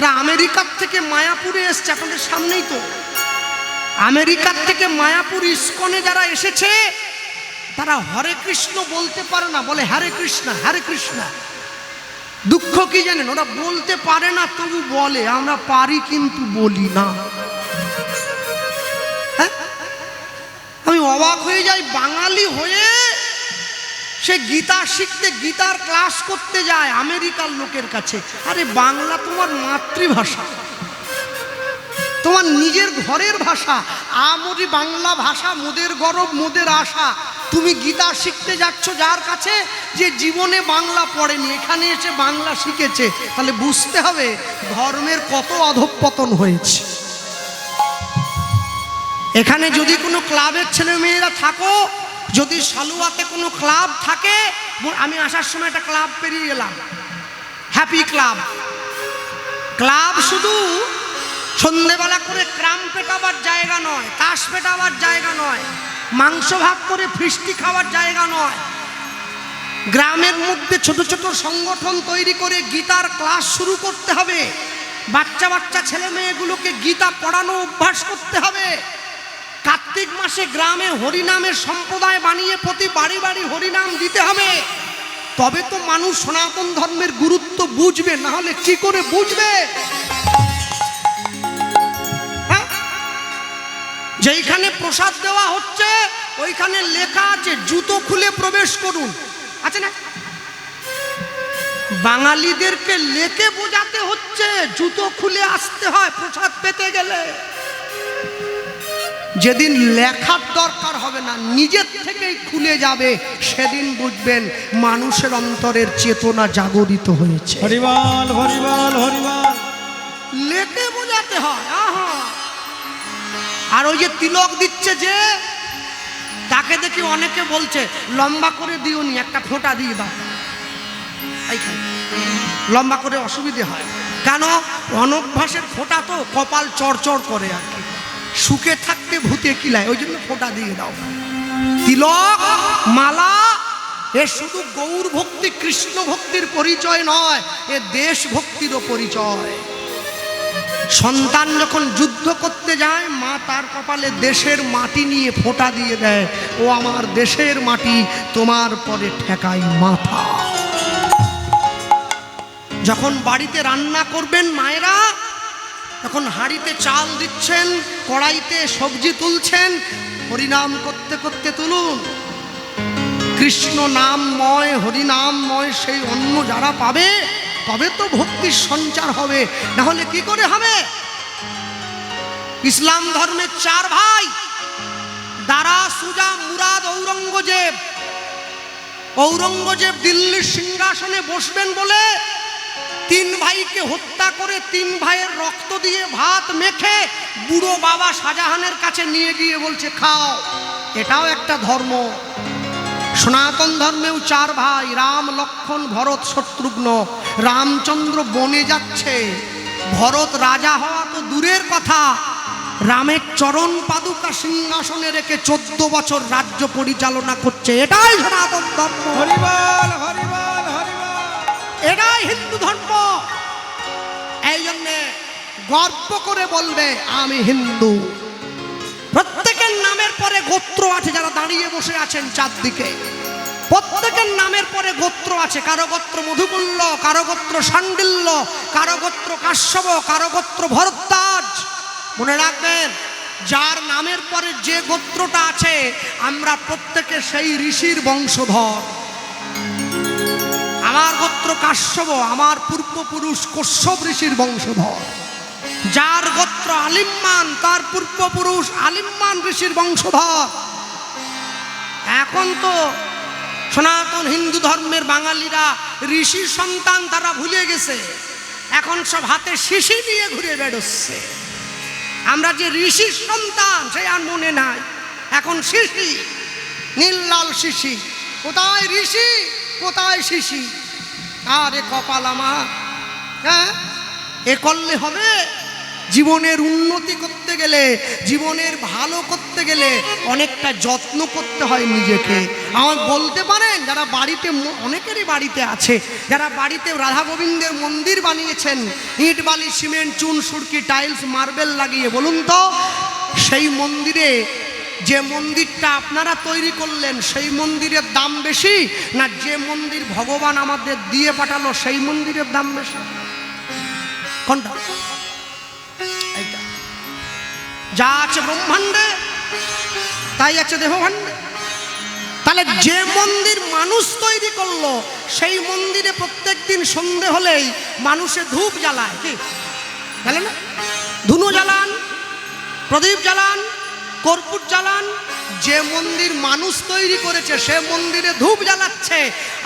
যারা আমেরিকার থেকে মায়াপুরে এসছে, আপনাদের সামনেই তো, আমেরিকার থেকে মায়াপুর ইস্কনে যারা এসেছে তারা হরে কৃষ্ণ বলতে পারে না, বলে হরে কৃষ্ণ হরে কৃষ্ণ। দুঃখ কি জানেন, ওরা বলতে পারে না তবু বলে, আমরা পারি কিন্তু বলি না। হ্যাঁ, আমি অবাক হয়ে যাই, বাঙালি হয়ে সে গীতা শিখতে, গীতার ক্লাস করতে যায় আমেরিকার লোকের কাছে। আরে বাংলা তোমার মাতৃভাষা, তোমার নিজের ঘরের ভাষা। আমরি বাংলা ভাষা, মোদের গরব মোদের আশা। তুমি গীতা শিখতে যাচ্ছ যার কাছে যে জীবনে বাংলা পড়েনি, এখানে এসে বাংলা শিখেছে, তাহলে বুঝতে হবে ধর্মের কত অধঃপতন হয়েছে। এখানে যদি কোনো ক্লাবের ছেলে মেয়েরা থাকো, যদি সালুয়াতে কোনো ক্লাব থাকে, আমি আসার সময় একটা ক্লাব পেরিয়ে গেলাম, হ্যাপি ক্লাব। ক্লাব শুধু সন্ধ্যেবেলা করে ক্রাম পেটাবার জায়গা নয়, তাস পেটাবার জায়গা নয়, মাংস ভাগ করে ফিস্টি খাওয়ার জায়গা নয়। গ্রামের মধ্যে ছোট ছোট সংগঠন তৈরি করে গীতার ক্লাস শুরু করতে হবে। বাচ্চা বাচ্চা ছেলে মেয়েগুলোকে গীতা পড়ানো অভ্যাস করতে হবে। কার্তিক মাসে গ্রামে হরিনামের সম্প্রদায় বানিয়ে প্রতি বাড়ি বাড়ি হরিনাম দিতে হবে। তবে তো মানুষ সনাতন ধর্মের গুরুত্ব বুঝবে, না হলে কি করে বুঝবে? যেইখানে প্রসাদ দেওয়া হচ্ছে ওইখানে লেখা আছে জুতো খুলে প্রবেশ করুন, আছে না? বাঙালিদেরকে লেকে বোঝাতে হচ্ছে জুতো খুলে আসতে হয় প্রসাদ পেতে গেলে। যেদিন লেখার দরকার হবে না, নিজের থেকেই খুলে যাবে, সেদিন বুঝবেন মানুষের অন্তরের চেতনা জাগরিত হয়েছে। হরিবল হরিবল হরিবল। লেকে বোঝাতে হয়। আহা, আর ওই যে তিলক দিচ্ছে যে, তাকে দেখি অনেকে বলছে লম্বা করে দিওনি, একটা ফোঁটা দিয়ে দাও। এইখানে লম্বা করে অসুবিধে হয়, কেন? অনভ্যাসের ফোঁটা তো কপাল চড়চড় করে, আর কি সুখে থাকতে ভূতে কিলায়, ওই জন্য ফোঁটা দিয়ে দাও। তিলক মালা এ শুধু গৌর ভক্তি কৃষ্ণ ভক্তির পরিচয় নয়, এ দেশ ভক্তিরও পরিচয়। সন্তান যখন যুদ্ধ করতে যায়, মা তার কপালে দেশের মাটি নিয়ে ফোঁটা দিয়ে দেয়, ও আমার দেশের মাটি, তোমার পরে ঠেকাই মাথা। যখন বাড়িতে রান্না করবেন মায়েরা, তখন হাঁড়িতে চাল দিচ্ছেন, কড়াইতে সবজি তুলছেন, হরিনাম করতে করতে তুলুন। কৃষ্ণ নামময় হরিনামময় সেই অন্ন যারা পাবে, তবে তো ভক্তির সঞ্চার হবে, না হলে কি করে হবে? ইসলাম ধর্মের চার ভাই, দারা, সুজা, মুরাদ, ঔরঙ্গজেব। ঔরঙ্গজেব দিল্লির সিংহাসনে বসবেন বলে তিন ভাইকে হত্যা করে তিন ভাইয়ের রক্ত দিয়ে ভাত মেখে বুড়ো বাবা শাহজাহানের কাছে নিয়ে গিয়ে বলছে খাও। এটাও একটা ধর্ম। সনাতন ধর্মেও চার ভাই, রাম, লক্ষ্মণ, ভরত, শত্রুঘ্ন। রামচন্দ্র বনে যাচ্ছে, ভরত রাজা হওয়া তো দূরের কথা, রামের চরণ পাদুকা সিংহাসনে রেখে 14 বছর রাজ্য পরিচালনা করছে। এটাই সনাতন ধর্ম। হরিবল হরিবল হরিবল। এটাই হিন্দু ধর্ম। এই জন্যে গর্ব করে বলবে আমি হিন্দু। প্রত্যেকের নামের পরে গোত্র আছে, যারা দাঁড়িয়ে বসে আছেন চারদিকে, প্রত্যেকের নামের পরে গোত্র আছে। কারো গোত্র মধুকুল্ল, কারো গোত্র শাণ্ডিল্য, কারো গোত্র কাশ্যপ, কারো গোত্র ভরদ্বাজ। মনে রাখবেন, যার নামের পরে যে গোত্রটা আছে, আমরা প্রত্যেকে সেই ঋষির বংশধর। আমার গোত্র কাশ্যপ, আমার পূর্বপুরুষ কশ্যপ ঋষির বংশধর। যার গোত্র আলিম্মান, তার পূর্বপুরুষ আলিম্মান ঋষির বংশধর। এখন তো সনাতন হিন্দু ধর্মের বাঙালিরা ঋষির সন্তান তারা ভুলে গেছে, এখন সব হাতে শিশি নিয়ে ঘুরে বেড়োচ্ছে। আমরা যে ঋষির সন্তান সে আর মনে নাই, এখন শিশি, নীল লাল শিশি। কোথায় ঋষি, কোথায় শিশি? আরে কপাল আমার। হ্যাঁ, এ করলে হবে? জীবনের উন্নতি করতে গেলে, জীবনের ভালো করতে গেলে অনেকটা যত্ন করতে হয় নিজেকে। আমার বলতে পারেন যারা বাড়িতে, অনেকেরই বাড়িতে আছে, যারা বাড়িতে রাধা গোবিন্দের মন্দির বানিয়েছেন, ইট বালি সিমেন্ট চুন সুরকি টাইলস মার্বেল লাগিয়ে, বলুন তো সেই মন্দিরে, যে মন্দিরটা আপনারা তৈরি করলেন সেই মন্দিরের দাম বেশি, না যে মন্দির ভগবান আমাদের দিয়ে পাঠালো সেই মন্দিরের দাম বেশি? কোনটা? এইটা। যা আছে ব্রহ্মাণ্ডে তাই আছে দেহভাণ্ডে। তাহলে যে মন্দির মানুষ তৈরি করলো সেই মন্দিরে প্রত্যেকদিন সন্ধে হলেই মানুষে ধূপ জ্বালায়, কি জ্বালে না? ধুনো জ্বালান, প্রদীপ জ্বালান, কর্পূর জ্বালান। যে মন্দির মানুষ তৈরি করেছে সে মন্দিরে ধূপ জ্বালাচ্ছে,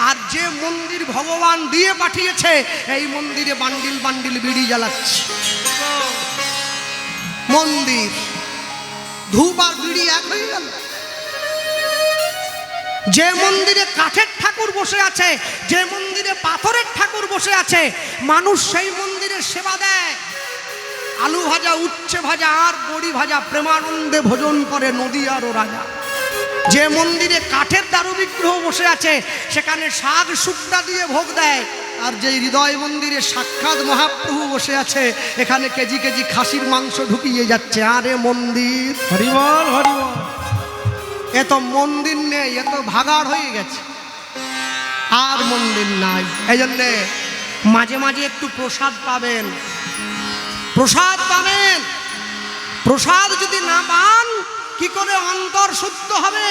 আর যে মন্দির ভগবান দিয়ে পাঠিয়েছে এই মন্দিরে বান্ডিল বান্ডিল বিড়ি জ্বালাচ্ছে। মন্দির ধূপ আর বিড়ি এক হয়ে গেল। যে মন্দিরে কাঠের ঠাকুর বসে আছে, যে মন্দিরে পাথরের ঠাকুর বসে আছে, মানুষ সেই মন্দিরে সেবা দেয়। আলু ভাজা, উচ্ছে ভাজা আর বড়ি ভাজা প্রেমানন্দে ভোজন করে নদী আর ও রাজা। যে মন্দিরে কাঠের দারু বিগ্রহ বসে আছে সেখানে শাক শুকনা দিয়ে ভোগ দেয়, আর যে হৃদয় মন্দিরে সাক্ষাৎ মহাপ্রভু বসে আছে এখানে কেজি কেজি খাসির মাংস ঢুকিয়ে যাচ্ছে। আরে মন্দির, হরি বল হরি বল। এত মন্দির নেই, এত ভাগাড় হয়ে গেছে, আর মন্দির নাই। এই জন্যে মাঝে মাঝে একটু প্রসাদ পাবেন, প্রসাদ পাবেন। প্রসাদ যদি না পান কি করে অন্তর শুদ্ধ হবে?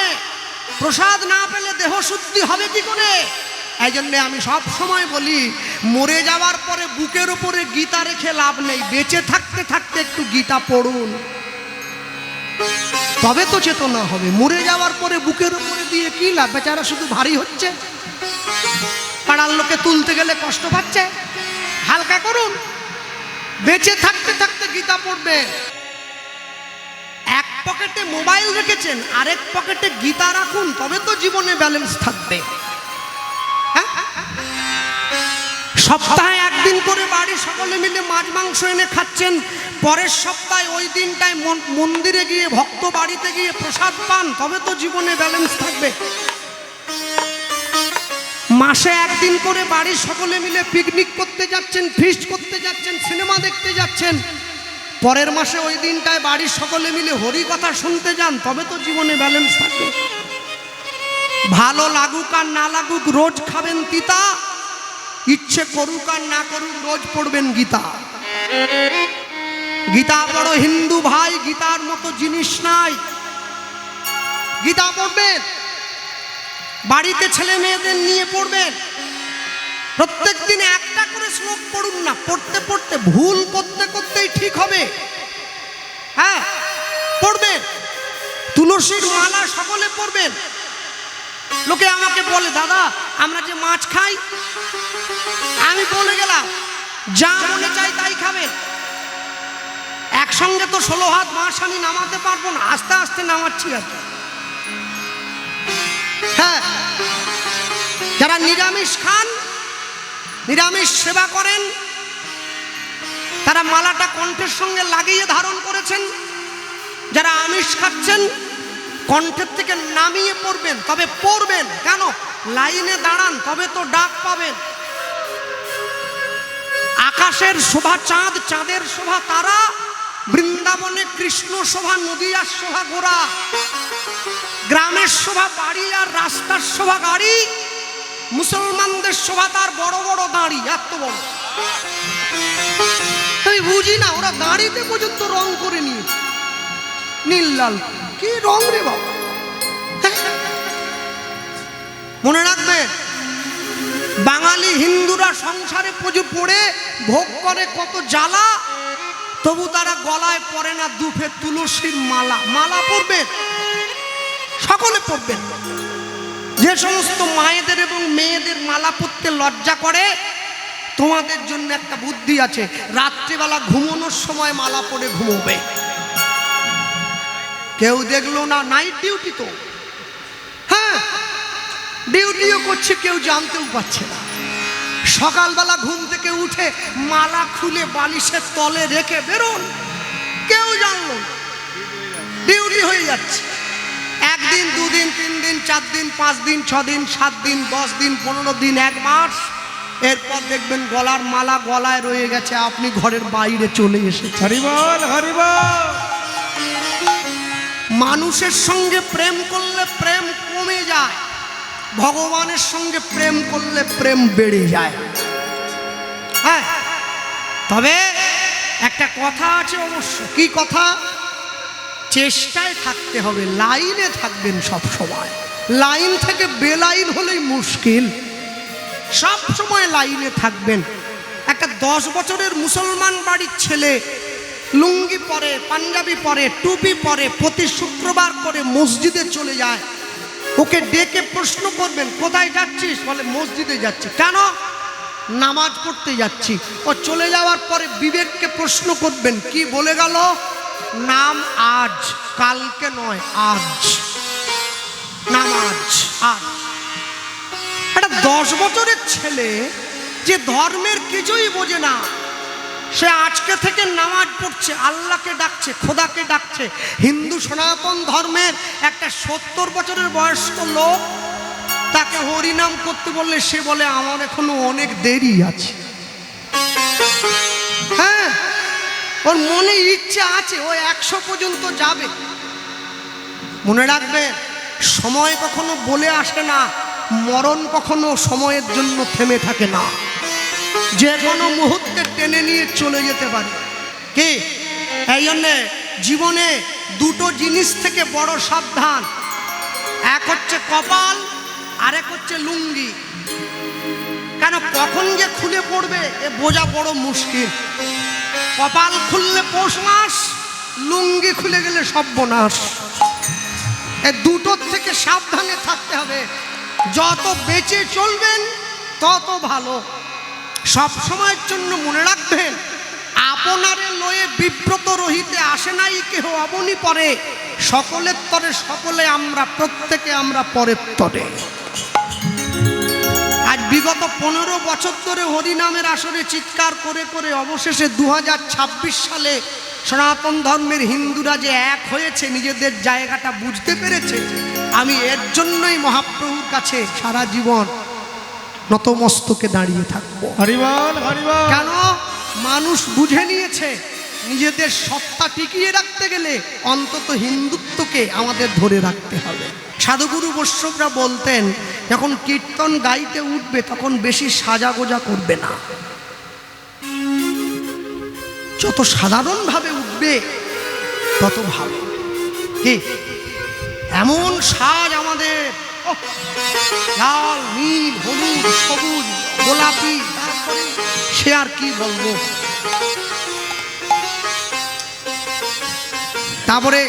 প্রসাদ না পেলে দেহ শুদ্ধি হবে কি করে? এই জন্যে আমি সব সময় বলি, মরে যাওয়ার পরে বুকের উপরে গীতা রেখে লাভ নেই, বেঁচে থাকতে থাকতে একটু গীতা পড়ুন, তবে তো চেতনা হবে। মরে যাওয়ার পরে বুকের উপরে দিয়ে কি লাভ? বেচারা শুধু ভারী হচ্ছে, পাড়ার লোকে তুলতে গেলে কষ্ট পাচ্ছে। হালকা করুন, বেঁচে থাকতে থাকতে গীতা পড়বে। এক পকেটে মোবাইল রেখেছেন, আরেক পকেটে গীতা রাখুন, তবে তো জীবনে ব্যালেন্স থাকবে। সপ্তাহে একদিন করে বাড়ি সকলে মিলে মাছ মাংস এনে খাচ্ছেন, পরের সপ্তাহে ওই দিনটায় মন্দিরে গিয়ে ভক্ত বাড়িতে গিয়ে প্রসাদ পান, তবে তো জীবনে ব্যালেন্স থাকবে। মাসে একদিন করে বাড়ির সকলে মিলে পিকনিক করতে যাচ্ছেন, ফিস্ট করতে যাচ্ছেন, সিনেমা দেখতে যাচ্ছেন, পরের মাসে ওই দিনটায় বাড়ির সকলে মিলে হরি কথা শুনতে যান, তবে তো জীবনে ব্যালেন্স থাকবে। ভালো লাগুক আর না লাগুক রোজ খাবেন তিতা, ইচ্ছে করুক আর না করুক রোজ পড়বেন গীতা। গীতা পড়ো হিন্দু ভাই, গীতার মতো জিনিস নাই। গীতা পড়বেন, বাড়িতে ছেলে মেয়েদের নিয়ে পড়বেন, প্রত্যেক দিনে একটা করে শ্লোক পড়ুন না, পড়তে পড়তে ভুল করতে করতেই ঠিক হবে। হ্যাঁ পড়বেন, তুলসীর মালা সকলে পড়বেন। লোকে আমাকে বলে, দাদা আমরা যে মাছ খাই, আমি বলে গেলাম যা মনে চাই তাই খাবেন। একসঙ্গে তো 16 হাত মাছ আমি নামাতে পারবো না, আস্তে আস্তে নামাচ্ছি আর কি। হ্যাঁ, যারা নিরামিষ খান, নিরামিষ সেবা করেন, তারা মালাটা কণ্ঠের সঙ্গে লাগিয়ে ধারণ করেছেন। যারা আমিষ খাচ্ছেন কণ্ঠের থেকে নামিয়ে পড়বেন, তবে পড়বেন কেন? লাইনে দাঁড়ান, তবে তো ডাক পাবেন। আকাশের শোভা চাঁদ, চাঁদের শোভা তারা, বৃন্দাবনে কৃষ্ণ শোভা, নদিয়ার শোভা ঘোড়া, গ্রামের শোভা বাড়ি আর রাস্তার শোভা গাড়ি, মুসলমানদের শোভা তার বড় বড় দাঁড়ি, এত বড়। আমি বুঝি না, ওরা দাঁড়িতে পর্যন্ত রং করে নিয়েছে, নীল লাল, কি রং রে বাবা। মনে রাখবেন, বাঙালি হিন্দুরা সংসারে পুজো পড়ে ভোগ করে কত জ্বালা, তবু তারা গলায় পরে না দুফে তুলসীর মালা। মালা পরবেন, সকলে পরবেন। যে সমস্ত মায়েদের এবং মেয়েদের মালা পরতে লজ্জা করে, তোমাদের জন্য একটা বুদ্ধি আছে, রাত্রিবেলা ঘুমানোর সময় মালা পরে ঘুমোবে। কেউ দেখলো না, নাইট ডিউটি তো, হ্যাঁ ডিউটিও করছে, কেউ জানতেও পারছে না। সকালবেলা ঘুম থেকে উঠে মালা খুলে বালিশের তলে রেখে বেরোন, কেউ জানলো না। ডিউটি হয়ে যাচ্ছে। একদিন, দুদিন, 3 দিন, 4 দিন, 5 দিন, 6 দিন, 7 দিন, 10 দিন, 15 দিন, 1 মাস। এরপর দেখবেন গলার মালা গলায় রয়ে গেছে, আপনি ঘরের বাইরে চলে এসেছেন। হরি বল হরি বল। মানুষের সঙ্গে প্রেম করলে প্রেম কমে যায়, ভগবানের সঙ্গে প্রেম করলে প্রেম বেড়ে যায়। হ্যাঁ, তবে একটা কথা আছে অবশ্য। কি কথা? চেষ্টায় থাকতে হবে, লাইনে থাকবেন সব সময়। লাইন থেকে বেলাইন হলেই মুশকিল, সব সময় লাইনে থাকবেন। একটা 10 বছরের মুসলমান বাড়ির ছেলে লুঙ্গি পরে, পাঞ্জাবি পরে, টুপি পরে, প্রতি শুক্রবার করে মসজিদে চলে যায়। ওকে ডেকে প্রশ্ন করবেন, কোথায় যাচ্ছিস? বলে মসজিদে যাচ্ছি। কেন? নামাজ পড়তে যাচ্ছি। ও চলে যাওয়ার পরে বিবেককে প্রশ্ন করবেন, কি বলে গেল? নাম আজ, কালকে নয়, আজ নামাজ আজ। একটা 10 বছরের ছেলে যে ধর্মের কিছুই বোঝে না, সে আজকে থেকে নামাজ পড়ছে, আল্লাহকে ডাকছে, খোদাকে ডাকছে। হিন্দু সনাতন ধর্মের একটা 70 বছরের বয়স্ক লোক, তাকে হরিনাম করতে বললে সে বলে আমার এখনো অনেক দেরি আছে। হ্যাঁ, ওর মনে ইচ্ছা আছে, ও 100 পর্যন্ত যাবে। মনে রাখবে, সময় কখনো বলে আসে না, মরণ কখনো সময়ের জন্য থেমে থাকে না। যে কোনো মুহূর্তে টেনে নিয়ে চলে যেতে পারে। কি? এই জন্যে জীবনে 2টো জিনিস থেকে বড় সাবধান। এক হচ্ছে কপাল, আরেক হচ্ছে লুঙ্গি। কেন? কখন যে খুলে পড়বে এ বোঝা বড় মুশকিল। কপাল খুললে পৌষ মাস, লুঙ্গি খুলে গেলে সর্বনাশ। এই দুটোর থেকে সাবধানে থাকতে হবে। যত বেঁচে চলবেন তত ভালো। সব সময়ের জন্য মনে রাখবেন, আপনারে লয়ে বিব্রত রহিতে আসে নাই কেহ অবনি পরে, সকলের তরে সকলে আমরা, প্রত্যেকে আমরা পরের তরে। আজ বিগত 15 বছর ধরে হরিনামের আসরে চিৎকার করে করে অবশেষে 2026 সালে সনাতন ধর্মের হিন্দুরা যে এক হয়েছে, নিজেদের জায়গাটা বুঝতে পেরেছে। আমি এর জন্যই মহাপ্রভুর কাছে সারা জীবন নতমস্তকে দাঁড়িয়ে থাকবো। হরি বল হরি বল। কেন? মানুষ বুঝে নিয়েছে, নিজেদের সত্তা টিকিয়ে রাখতে গেলে অন্তত হিন্দুত্বকে আমাদের ধরে রাখতে হবে। সাধুগুরু বৈষ্ণবরা বলতেন, যখন কীর্তন গাইতে উঠবে তখন বেশি সাজাগোজা করবে না, যত সাধারণভাবে উঠবে তত ভালো। কি এমন সাজ আমাদের, লাল, নীল, হলুদ, সবুজ, গোলাপি, সে আর কি বলবো। তারপরে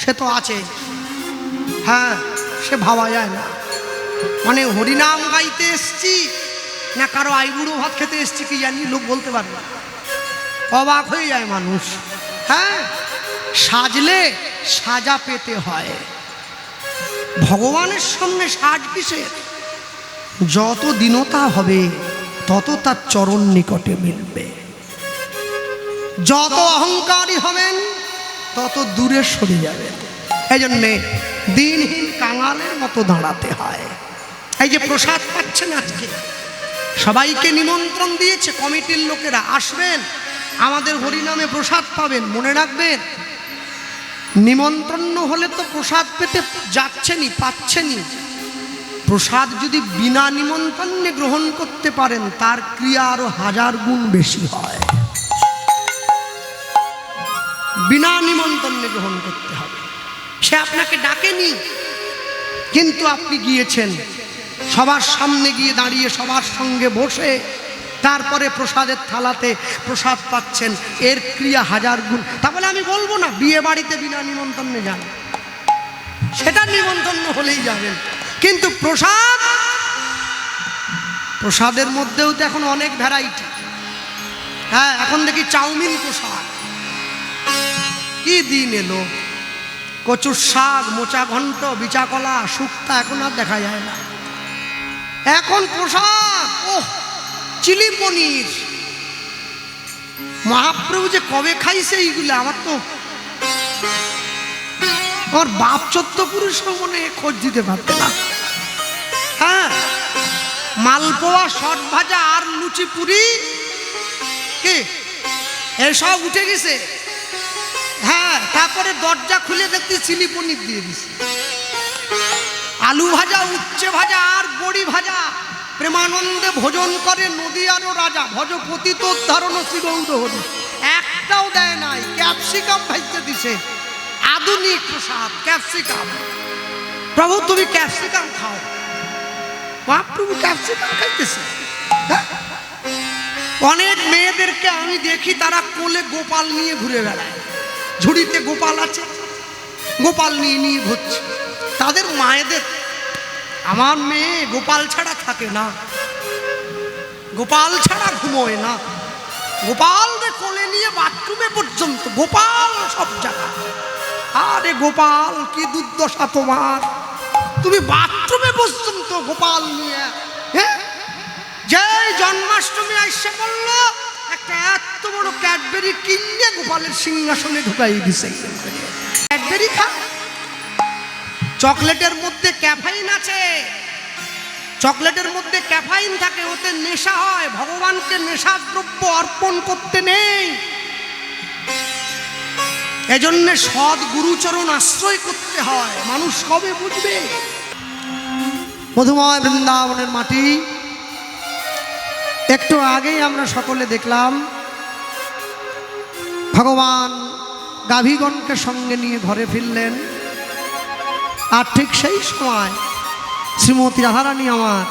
সে তো আছে, হ্যাঁ, সে ভাবা যায় না। মানে হরিনাম গাইতে এসছি না কারো আইবুড়ো ভাত খেতে এসছি কি জানি, লোক বলতে পারবে না। অবাক হয়ে যায় মানুষ। হ্যাঁ, সাজলে সাজা পেতে হয়। ভগবানের সামনে সাজ কিসের? যত দীনতা হবে তত তার চরণ নিকটে মিলবে। যত অহংকারী হবেন তত দূরে সরে যাবেন। এই জন্যে দিনহীন কাঙালের মতো দাঁড়াতে হয়। এই যে প্রসাদ পাচ্ছেন আজকে, সবাইকে নিমন্ত্রণ দিয়েছে কমিটির লোকেরা, আসবেন আমাদের হরিনামে প্রসাদ পাবেন। মনে রাখবেন, নিমন্ত্রণ হলে তো প্রসাদ পেতে যাচ্ছেনই, পাচ্ছেনই। প্রসাদ যদি বিনা নিমন্ত্রণে গ্রহণ করতে পারেন, তার ক্রিয়া আরো 1000 গুণ বেশি হয়। বিনা নিমন্ত্রণে গ্রহণ করতে হবে। সে আপনাকে ডাকেনি, কিন্তু আপনি গিয়েছেন, সবার সামনে গিয়ে দাঁড়িয়ে সবার সঙ্গে বসে তারপরে প্রসাদের থালাতে প্রসাদ পাচ্ছেন, এর ক্রিয়া 1000 গুণ। তাহলে আমি বলবো না বিয়ে বাড়িতে বিনা নিমন্ত্রণে যান, সেটা নিমন্ত্রণ হলেই যাবেন। কিন্তু প্রসাদের মধ্যেও তো এখন অনেক ভ্যারাইটি। হ্যাঁ, এখন দেখি চাউমিন প্রসাদ। কি দিন এলো! কচুর শাক, মোচা ঘন্ট, বিচা কলা, শুক্তা এখন আর দেখা যায় না। এখন প্রসাদ ওহ চিলি পনির। মহাপ্রভু যে কবে খাইছে এইগুলো আমার বাপ চোদ্দ পুরুষ মনে খোঁজ দিতে পারবে না। হ্যাঁ, মালপোয়া, শট ভাজা আর লুচি পুরি কি এসব উঠে গেছে। হ্যাঁ, তারপরে দরজা খুলে দেখতে চিলি পনির দিয়ে দিছে, আলু ভাজা, উচ্ছে ভাজা আর বড়ি ভাজা। প্রেমানন্দে ভোজন করে নদীয়ারও রাজা, ভজপতি তো ধারণ শ্রীগৌর হরি। একটাও দেয় নাই, ক্যাপসিকাম ভাজতে দিছে। আধুনিক প্রসাদ ক্যাপসিকাম। প্রভু তুমি ক্যাপসিকাম খাও। মহাপ্রভু ক্যাপসিকাম খাইতেছে। অনেক মেয়েদেরকে আমি দেখি তারা কোলে গোপাল নিয়ে ঘুরে বেড়ায়, ঝুড়িতে গোপাল আছে, গোপাল নিয়ে নিয়ে ঘুরছে। তাদের মায়েদের, আমার মেয়ে গোপাল ছাড়া থাকে না, গোপাল ছাড়া ঘুমোয় না, গোপালকে কোলে নিয়ে বাথরুমে পর্যন্ত গোপাল সব জায়গায়। আরে গোপাল কি দুর্দশা তোমার, তুমি বাথরুমে পর্যন্ত গোপাল নিয়ে। হ্যাঁ, যে জন্মাষ্টমী আসছে বললো একটা এত বড় ক্যাডবেরি কিনে গোপালের সিংহাসনে ঢুকাই দিছে। ক্যাডবেরি খা, চকলেটের মধ্যে ক্যাফাইন আছে, চকলেটের মধ্যে ক্যাফাইন থাকে, ওতে নেশা হয়। ভগবানকে নেশা দ্রব্য অর্পণ করতে নেই, এজন্য সৎ গুরুচরণ আশ্রয় করতে হয়। মানুষ কবে বুঝবে? মধুময় বৃন্দাবনের মাটি। একটু আগেই আমরা সকলে দেখলাম ভগবান গাভীগণকে সঙ্গে নিয়ে ঘরে ফিরলেন। আর ঠিক সেই সময় শ্রীমতী রাধারানী আমার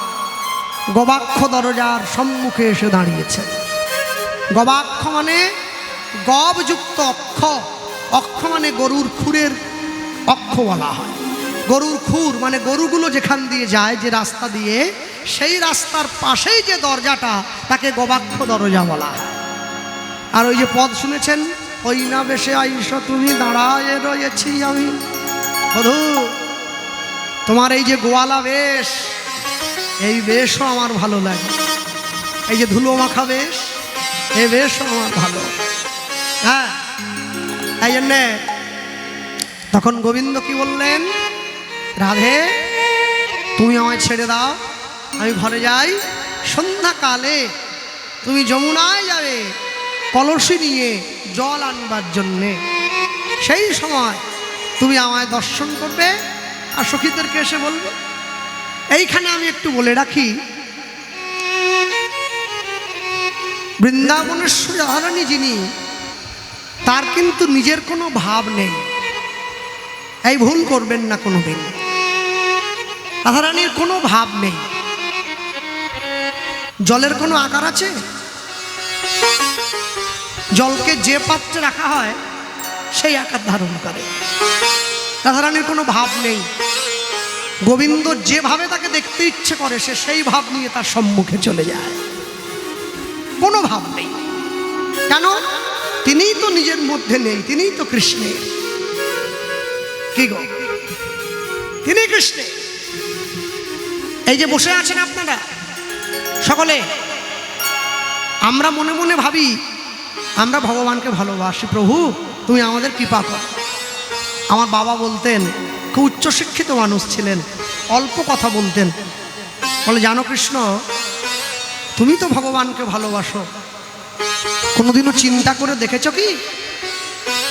গবাক্ষ দরজার সম্মুখে এসে দাঁড়িয়েছেন। গবাক্ষ মানে গবযুক্ত অক্ষ, অক্ষ মানে গরুর খুরের অক্ষ বলা হয়। গরুর খুর মানে গরুগুলো যেখান দিয়ে যায়, যে রাস্তা দিয়ে, সেই রাস্তার পাশেই যে দরজাটা তাকে গবাক্ষ দরজা বলা হয়। আর ওই যে পদ শুনেছেন, ওই না বেশে আইস তুমি দাঁড়ায় রয়েছি আমি। বধূ, তোমার এই যে গোয়ালা বেশ, এই বেশও আমার ভালো লাগে। এই যে ধুলো মাখা বেশ, এই বেশও আমার ভালো। হ্যাঁ, এই জন্যে তখন গোবিন্দ কি বললেন, রাধে তুমি আমায় ছেড়ে দাও, আমি ঘরে যাই। সন্ধ্যাকালে তুমি যমুনায় যাবে কলসি নিয়ে জল আনবার জন্যে। সেই সময় তুমি আমায় দর্শন করবে আর সখীদেরকে এসে বলবে। এইখানে আমি একটু বলে রাখি, বৃন্দাবনেশ্বরী রাধারানী যিনি, তার কিন্তু নিজের কোনো ভাব নেই। এই ভুল করবেন না কোনোদিন, রাধারানীর কোনো ভাব নেই। জলের কোনো আকার আছে? জলকে যে পাত্রে রাখা হয় সেই আকার ধারণ করে। রাধারানীর কোনো ভাব নেই। গোবিন্দ যেভাবে তাকে দেখতে ইচ্ছে করে সে সেই ভাব নিয়ে তার সম্মুখে চলে যায়, কোনো ভাব নেই। কেন? তিনিই তো নিজের মধ্যে নেই, তিনিই তো কৃষ্ণের। কি গো, তিনি কৃষ্ণের। এই যে বসে আছেন আপনারা সকলে, আমরা মনে মনে ভাবি আমরা ভগবানকে ভালোবাসি, প্রভু তুমি আমাদের কৃপা কর। আমার বাবা বলতেন, খুব উচ্চশিক্ষিত মানুষ ছিলেন, অল্প কথা বলতেন, বলে জানো কৃষ্ণ, তুমি তো ভগবানকে ভালোবাসো, কোনোদিনও চিন্তা করে দেখেছ কি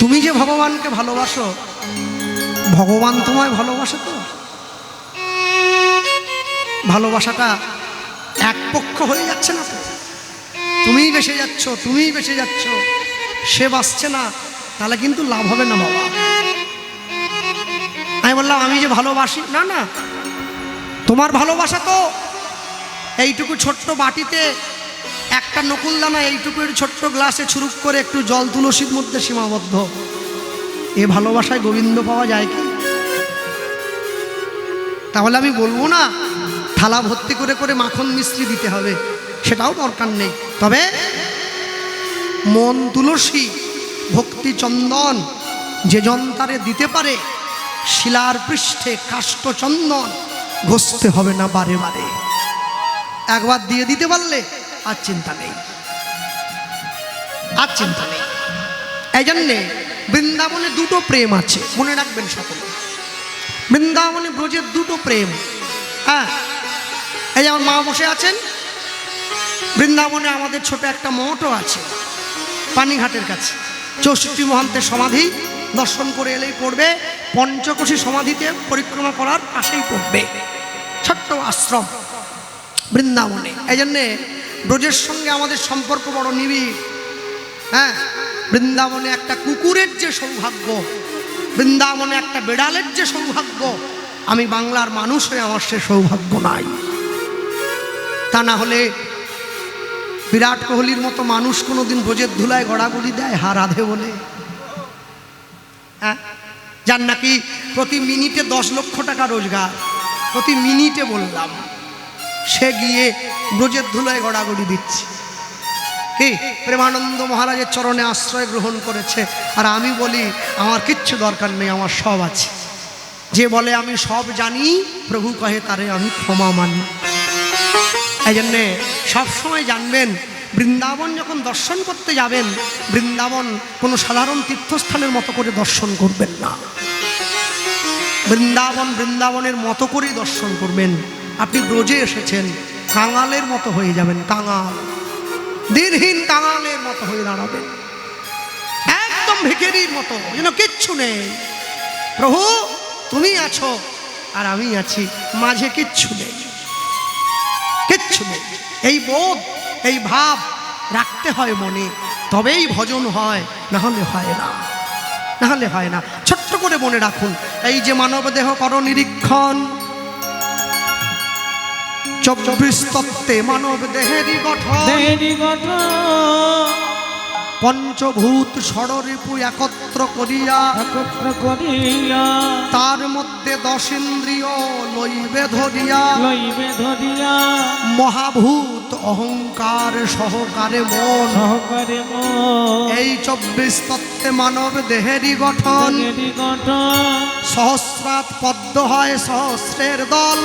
তুমি যে ভগবানকে ভালোবাসো, ভগবান তোমায় ভালোবাসে তো? ভালোবাসাটা এক পক্ষ হয়ে যাচ্ছে না তো? তুমিই বেসে যাচ্ছ, তুমিই বেসে যাচ্ছ, সে বাঁচছে না, তাহলে কিন্তু লাভ হবে না বাবা। আমি বললাম আমি যে ভালোবাসি, না না, তোমার ভালোবাসা তো এইটুকু ছোট্ট বাটিতে একটা নকুলদানা, এইটুকু ছোট্ট গ্লাসে ছুরুক করে একটু জল তুলসীর মধ্যে সীমাবদ্ধ। এ ভালোবাসায় গোবিন্দ পাওয়া যায় কি? তাহলে আমি বলবো না থালা ভর্তি করে করে মাখন মিশ্রি দিতে হবে, সেটাও দরকার নেই। তবে মন তুলসী, ভক্তি চন্দন যে যন্তারে দিতে পারে, শিলার পৃষ্ঠে কাষ্ঠ চন্দন ঘষতে হবে না বারে বারে। একবার দিয়ে দিতে পারলে আর চিন্তা নেই, আর চিন্তা নেই। এই জন্যে বৃন্দাবনে দুটো প্রেম আছে, মনে রাখবেন সকলে। বৃন্দাবনে ব্রজের দুটো প্রেম। হ্যাঁ, এই যেমন মা বসে আছেন, বৃন্দাবনে আমাদের ছোট একটা মঠও আছে পানিঘাটের কাছে। 64 মহান্তের সমাধি দর্শন করে এলেই পড়বে, পঞ্চকোশী সমাধিতে পরিক্রমা করার পাশেই পড়বে, ছোট্ট আশ্রম বৃন্দাবনে। এই জন্যে ব্রজের সঙ্গে আমাদের সম্পর্ক বড় নিবিড়। হ্যাঁ, বৃন্দাবনে একটা কুকুরের যে সৌভাগ্য, বৃন্দাবনে একটা বেড়ালের যে সৌভাগ্য, আমি বাংলার মানুষ হয়ে আমার সে সৌভাগ্য নাই। তা না হলে বিরাট কোহলির মতো মানুষ কোনোদিন ব্রজের ধুলায় গড়াগড়ি দেয় হা রাধে বলে? হ্যাঁ, যার নাকি প্রতি মিনিটে 10 লক্ষ টাকা রোজগার, প্রতি মিনিটে বললাম, সে গিয়ে ব্রজের ধুলায় গড়াগড়ি দিচ্ছে। কি প্রেমানন্দ মহারাজের চরণে আশ্রয় গ্রহণ করেছে, আর আমি বলি আমার কিচ্ছু দরকার নেই, আমার সব আছে। যে বলে আমি সব জানি, প্রভু কহে তারে আমি ক্ষমা মানি। এই জন্যে সবসময় জানবেন, বৃন্দাবন যখন দর্শন করতে যাবেন, বৃন্দাবন কোনো সাধারণ তীর্থস্থানের মতো করে দর্শন করবেন না। বৃন্দাবন বৃন্দাবনের মতো করেই দর্শন করবেন। আপনি ব্রজে এসেছেন, কাঙালের মতো হয়ে যাবেন, কাঙাল, দিনহীন কাঙালের মতো হয়ে দাঁড়াবেন, একদম ভিখারির মতো, যেন কিচ্ছু নেই। প্রভু তুমি আছো আর আমি আছি, মাঝে কিচ্ছু নেই, কিচ্ছু নেই। এই বোধ, এই ভাব রাখতে হয় মনে, তবেই ভজন হয়, না হলে হয় না, না হলে হয় না। ছোট্ট করে মনে রাখুন, এই যে মানব দেহ কর নিরীক্ষণ, 24 তত্ত্বে মানব দেহেরই গঠন, পঞ্চভূত ষড়রিপু একত্র করিয়া তার মধ্যে 10 ইন্দ্রিয় লইবে ধরিয়া মহাভূত অহংকার সহকারে মন, এই 24 তত্ত্বে মানব দেহেরই গঠন। সহস্রাত পদ্ম হয় সহস্রের দল,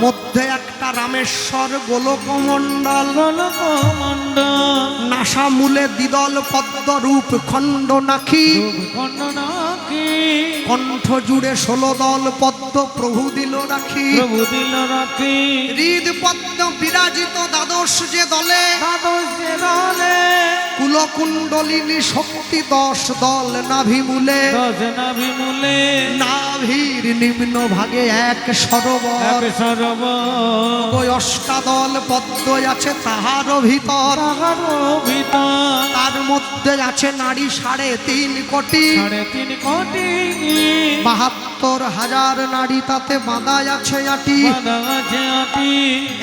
মধ্যে একটা রামেশ্বর গোলকমণ্ডল, নাসা মূলে দ্বিদল পদ্ম রূপ খণ্ড নাখি, কণ্ঠ জুড়ে 16 দল পদ্ম প্রভু দিল রাখি। হৃদ পদ্ম বিরাজিত দ্বাদশ যে দলে, কুলকুণ্ডলিনী শক্তি 10 দল নাভি মূলে, নাভির নিম্ন ভাগে এক সরোবর, ওই অষ্টাদল পদ্ম আছে তাহার ভিতর, তার মধ্যে আছে নারী 3.5 কোটি, 72,000 নারী তাতে বাঁধা আছে আটি।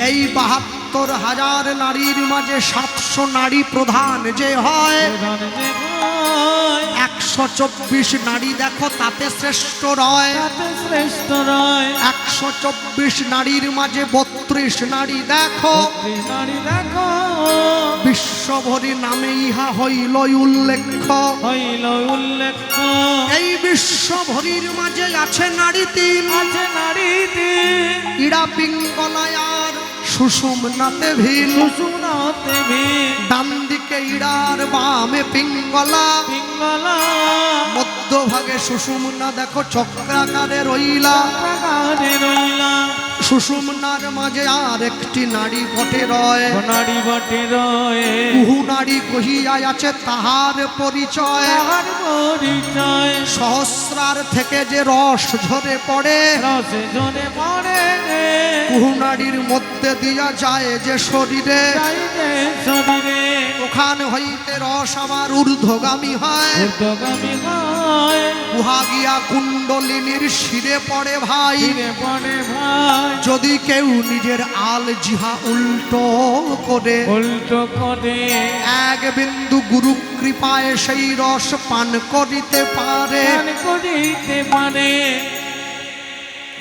এই 72,000 নারীর মাঝে 700 নারী প্রধান যে হয়, 124 নারী দেখো তাতে শ্রেষ্ঠ রয়, 124 নারীর মাঝে 32 নারী দেখো, বিশ্বভরি নামে ইহা হইল উল্লেখ্য। এই বিশ্বভরির মাঝে আছে নারী 3, ইড়া পিঙ্গলায়ার সুষুম্নাতে ভিন, ডান দিকে ইড়ার বামে পিঙ্গলা, মধ্যভাগে সুষুম্না দেখো চক্রাকারে রইলা, সুষুম্নার মাঝে আর একটি নারী বটে রয়, কুহু নারী কহিয়া আছে তাহার পরিচয়। সহস্রার থেকে যে রস ঝরে পড়ে, কুহু নারীর মধ্যে দিয়া যায় যে শরীরে, ওখান হইতে রস আবার ঊর্ধ্বগামী হয়, উহা গিয়া কুণ্ডলিনীর শিরে পড়ে ভাই। যদি কেউ নিজের আল জিহা উল্টো করে, এক বিন্দু গুরু কৃপায় সেই রস পান করিতে পারে,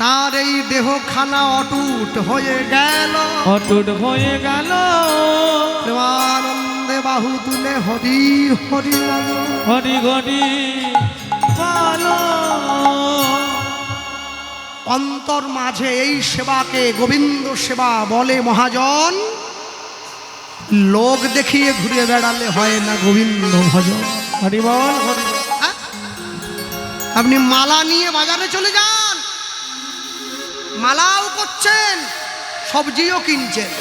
তার এই দেহখানা অটুট হয়ে গেল, প্রেমানন্দে বাহু তুলে হরি হরি হরি হরি বলো। অন্তর মাঝে এই সেবাকে গোবিন্দ সেবা বলে মহাজন। লোক দেখিয়ে ঘুরে বেড়ালে হয় না গোবিন্দ ভজন। হরি বল হরি বল। হ্যাঁ? আপনি মালা নিয়ে বাজারে চলে যান, মালাও করছেন, সবজিও কিনছেন,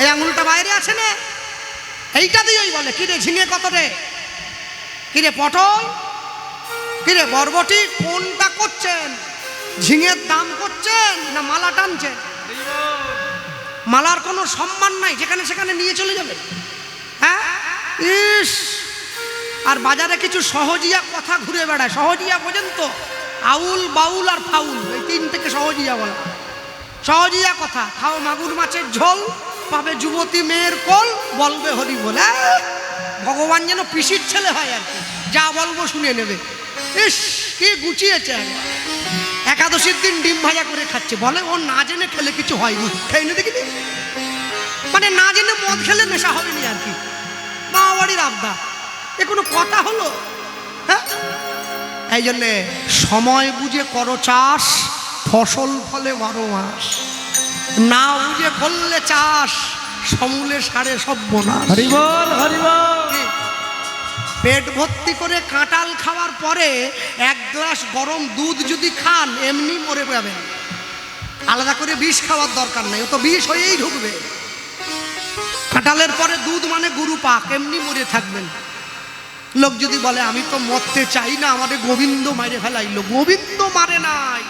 এই আঙুলটা বাইরে আছে না, এইটা দিয়েই বলে কিরে ঝিঙে কত রে, কিরে পটল, কিরে বরবটি, কোনটা করছেন? ঝিঙের দাম করছেন না মালা টানছেন? মালার কোনো সম্মান নাই, যেখানে সেখানে নিয়ে চলে যাবে। হ্যাঁ, ইস, আর বাজারে কিছু সহজিয়া কথা ঘুরে বেড়ায়। সহজিয়া পর্যন্ত আউল বাউল আর ফাউল, এই তিন থেকে সহজিয়া বলা। সহজিয়া কথা, খাও মাগুর মাছের ঝোল, পাবে যুবতী মেয়ের কোল, বলবে হরি বল। ভগবান যেন পিসির ছেলে হয় আর কি, যা বলবো শুনে নেবে। ইস, কি গুছিয়েছে। একাদশীর দিন ডিম ভাজা করে খাচ্ছে, বলে ও না জেনে খেলে কিছু হয়নি, খেয়ে নে দেখিনি। মানে না জেনে মদ খেলে নেশা হয়নি আর কি, মা বাড়ির আবদা। এ কোনো কথা হলো? হ্যাঁ, এই জন্যে সময় বুঝে করো চাষ, ফসল ফলে 12 মাস। না বুঝে করলে চাষ, সমূলে সারে সর্বনাশ। হরি বল হরি বল। পেট ভর্তি করে কাঁঠাল খাওয়ার পরে 1 গ্লাস গরম দুধ যদি খান, এমনি মরে যাবেন। আলাদা করে বিষ খাওয়ার দরকার নেই, ও তো বিষ হয়েই ঢুকবে। কাঁঠালের পরে দুধ মানে গুরু পাক, এমনি মরে থাকবেন। লোক যদি বলে আমি তো মরতে চাই না, আমাদের গোবিন্দ মারে ফেলাইলো। গোবিন্দ মারে নাই,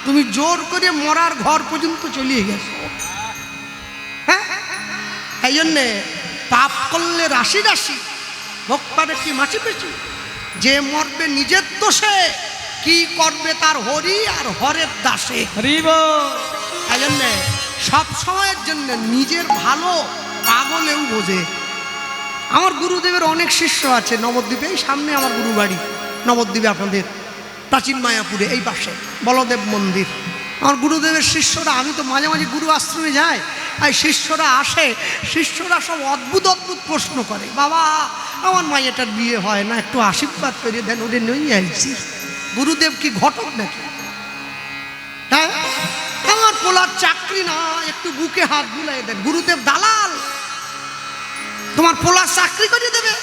তুমি জোর করে মরার ঘর পর্যন্ত চলিয়ে গেছো। হ্যাঁ, এই জন্যে পাপ করলে রাশি রাশি, ভোগ পাবে কি মাছি পেছি। যে মরবে নিজের দোষে, কি করবে তার হরি আর হরের দাসে। হরি বল। এই জন্যে সব সময়ের জন্য নিজের ভালো পাগলেও বোঝে। আমার গুরুদেবের অনেক শিষ্য আছে নবদ্বীপে, এই সামনে আমার গুরু বাড়ি নবদ্বীপে, আপনাদের প্রাচীন মায়াপুরে এই পাশে বলদেব মন্দির। আমার গুরুদেবের শিষ্যরা, আমি তো মাঝে মাঝে গুরু আশ্রমে যাই, আর শিষ্যরা আসে, শিষ্যরা সব অদ্ভুত অদ্ভুত প্রশ্ন করে। বাবা আমার মায়েটার বিয়ে হয় না, একটু আশীর্বাদ করে দেন, ওদের নিয়ে আইছি। গুরুদেব কি ঘটক নাকি? হ্যাঁ, আমার পোলার চাকরি না, একটু বুকে হাত বুলাই দেন। গুরুদেব দালাল, তোমার পোলার চাকরি করে দেবে?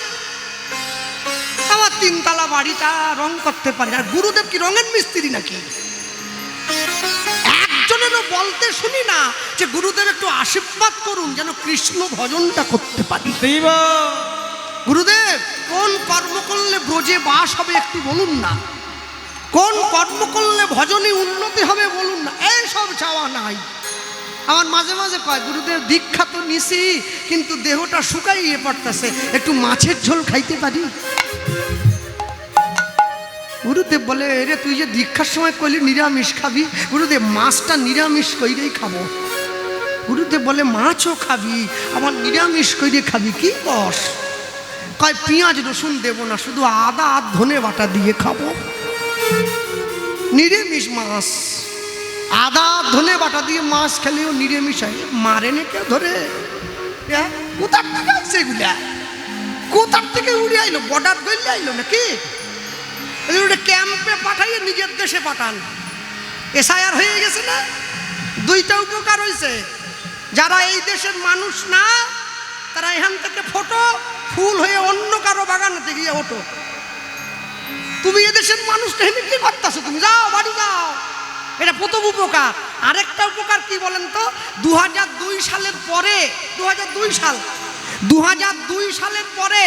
আমার 3 তলা বাড়িটা রং করতে পারি। আর গুরুদেব কি রঙের মিস্ত্রি নাকি? একজনেরও বলতে শুনি না যে গুরুদেব একটু আশীর্বাদ করুন যেন কৃষ্ণ ভজনটা করতে পারি। গুরুদেব কোন কর্ম করলে ব্রজে বাস হবে একটু বলুন না, কোন কর্ম করলে ভজনে উন্নতি হবে বলুন না। এইসব চাওয়া নাই। আমার মাঝে মাঝে কয়, গুরুদেব দীক্ষা তো নিছি, কিন্তু দেহটা শুকাইয়ে পড়তেছে, একটু মাছের ঝোল খাইতে পারি? গুরুদেব বলে, রে তুই যে দীক্ষার সময় কইলি নিরামিষ খাবি, গুরুদেব মাছটা নিরামিষ কইরেই খাবো। গুরুদেব বলে, মাছও খাবি, আবার নিরামিষ কইরে খাবি? কি বস? কয় পেঁয়াজ রসুন দেব না, শুধু আদা আর ধনে বাটা দিয়ে খাবো। নিরামিষ মাছ, আদা ধনে বাটা দিয়ে মাছ খেলেও নিরামিষ হয়। মারে নে কেউ ধরে? কোথার থেকে আসছে এগুলা? কোথার থেকে উড়ে আইলো? বর্ডার গইলে আইলো নাকি? ক্যাম্পে পাঠাইয়ে নিজের দেশে পাঠান। এসআইআর হয়ে গেছে না? 2টা উপকার হয়েছে। যারা এই দেশের মানুষ না, তারা এখান থেকে ফটো ফুল হয়ে অন্য কারো বাগানেতে গিয়ে ওঠো। তুমি এদেশের মানুষটা হেনে কি করতেছো? তুমি যাও, বাড়ি যাও। এটা প্রথম উপকার। আরেকটা উপকার কি বলেন তো? 2002 সালের পরে, 2002 সালের পরে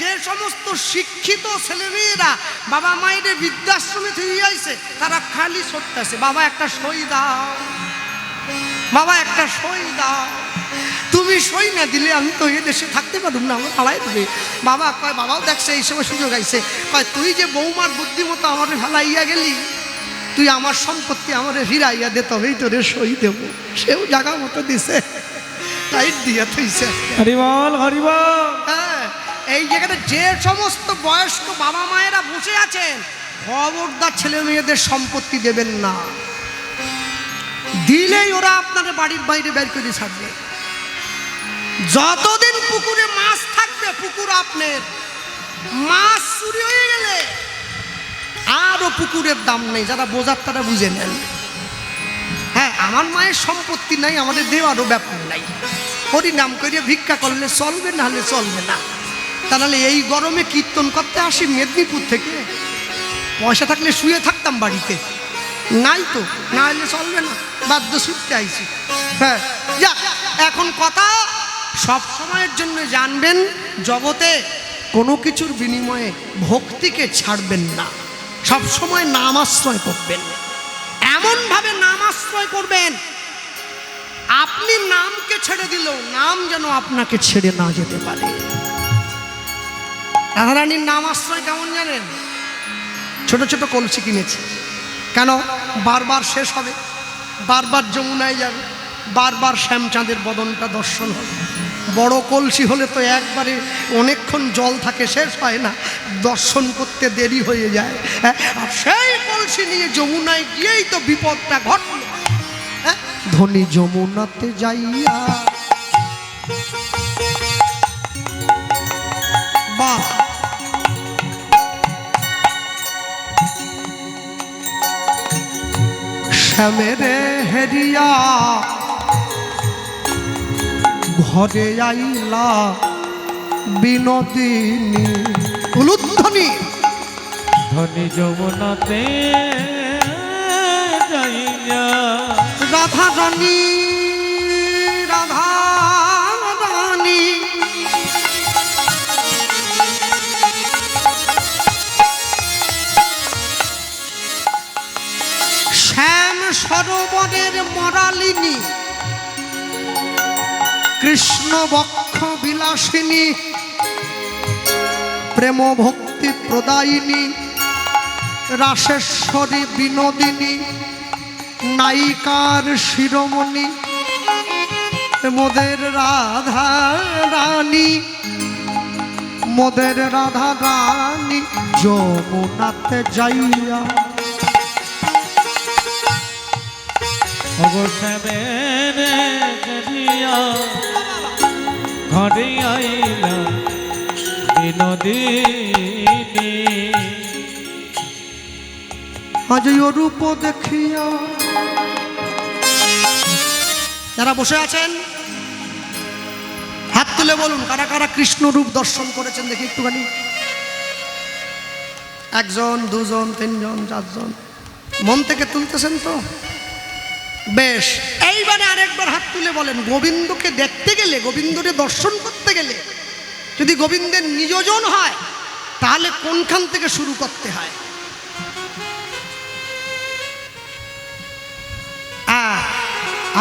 যে সমস্ত শিক্ষিত ছেলেমেয়েরা বাবা মায়ের বৃদ্ধাশ্রমে থেকে আইছে, তারা খালি সরতেছে, বাবা একটা সই দাও, বাবা একটা সই দাও। তুমি সই না দিলে আমি তো এ দেশে থাকতে পারুম না, আমার ফালাই দেবে। বাবা কয়, বাবাও দেখছে এই সময় সুযোগ আইছে, কয় তুই যে বৌমার বুদ্ধিমতো আমার ফেলাইয়া গেলি, তুই আমার সম্পত্তি আমার ফিরাইয়া দে, তবেই তোরে সই দেবো। সেও জায়গা মতো দিছে, টাইট দিয়া থইছে। হরি বল হরি বল। হ্যাঁ, এই জায়গাটা যে সমস্ত বয়স্ক বাবা মায়েরা বসে আছেন, খবরদার ছেলে মেয়েদের সম্পত্তি দেবেন না। দিলেই ওরা আপনার বাড়ির বাইরে বের করে ছাড়বে। যতদিন পুকুরে মাছ থাকবে, পুকুর আপনার। মাছ চুরি হয়ে গেলে আরো পুকুরের দাম নেই। যারা বোঝার তারা বুঝে নেন। আমার মায়ের সম্পত্তি নাই, আমাদের দেওয়ারও ব্যাপার নাই, হরি নাম করে ভিক্ষা করলে চলবে, না হলে চলবে না। তাহলে এই গরমে কীর্তন করতে আসি মেদিনীপুর থেকে, পয়সা থাকলে শুয়ে থাকতাম বাড়িতে, নাই তো, না হলে চলবে না, বাধ্য ছুটতে আইছি। হ্যাঁ যা, এখন কথা সব সময়ের জন্য জানবেন, জগতে কোনো কিছুর বিনিময়ে ভক্তিকে ছাড়বেন না, সব সময় নাম আশ্রয় করবেন, এমনভাবে নাম আশ্রয় করবেন আপনি নামকে ছেড়ে দিলেও নাম যেন আপনাকে ছেড়ে না যেতে পারে। রাধারানীর নাম আশ্রয় কেমন জানেন? ছোট ছোট কলসি কিনেছে, কেন? বারবার শেষ হবে, বারবার যমুনায় যাবে, বারবার শ্যামচাঁদের বদনটা দর্শন হবে। বড় কলসি হলে তো একবারে অনেকক্ষণ জল থাকে, শেষ হয় না, দর্শন করতে দেরি হয়ে যায়। আর সেই কলসি নিয়ে যমুনায় গিয়েই তো বিপদটা ঘটল। ধনী যমুনাতে যাইয়া বা শ্যামেরে হেরিয়া ঘরে আইলা বিনোদিনী। উলুধ্বনি ধনী যমুনাতে যাইয়া রাধা রানী, রাধা রানী শ্যাম সরোবরের মরালিনী, কৃষ্ণ বক্ষ বিলাসিনী, প্রেম ভক্তি প্রদায়িনী, রাসেশ্বরী বিনোদিনী, নায়িকার শিরোমণি, মোদের রাধা রানী, মোদের রাধা রানী যমুনাতে যাইয়া অবশ্যামের যাইয়া ঘরে আইলা বিনোদিনী। আজ রূপ দেখিয়া, যারা বসে আছেন হাত তুলে বলুন কারা কারা কৃষ্ণ রূপ দর্শন করেছেন, দেখি একটুখানি। একজন, দুজন, তিনজন, চারজন, মন থেকে তুলতেছেন তো? বেশ, এইবারে আরেকবার হাত তুলে বলেন, গোবিন্দকে দেখতে গেলে, গোবিন্দকে দর্শন করতে গেলে যদি গোবিন্দের নিজজন হয় তাহলে কোনখান থেকে শুরু করতে হয়?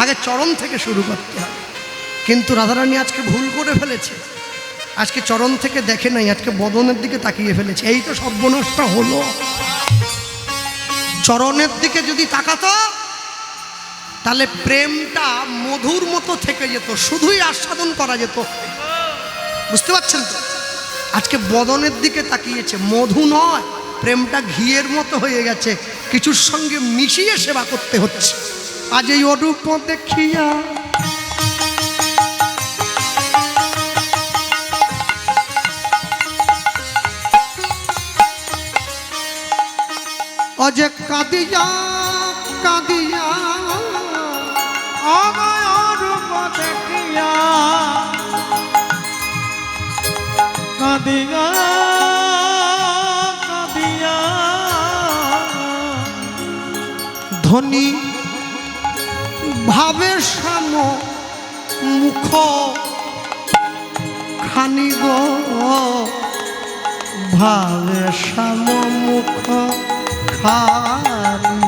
আগে চরণ থেকে শুরু করতে হবে। কিন্তু রাধারানী আজকে ভুল করে ফেলেছে, আজকে চরণ থেকে দেখে নাই, আজকে বদনের দিকে তাকিয়ে ফেলেছে। এই তো সর্বনাশটা হলো। চরণের দিকে যদি তাকাতো তাহলে প্রেমটা মধুর মতো থেকে যেত, শুধুই আস্বাদন করা যেত। বুঝতে পারছেন তো? আজকে বদনের দিকে তাকিয়েছে, মধু নয়, প্রেমটা ঘিয়ের মতো হয়ে গেছে, কিছুর সঙ্গে মিশিয়ে সেবা করতে হচ্ছে। আজ এই অরূপ দেখিয়া অজে কাঁদিয়া কাঁদিয়া অরূপ দেখিয়া কাঁদিয়া কাঁদিয়া ধনী ভাবে শ্যাম মুখ খানি গো, ভাবে শ্যাম মুখ খানি।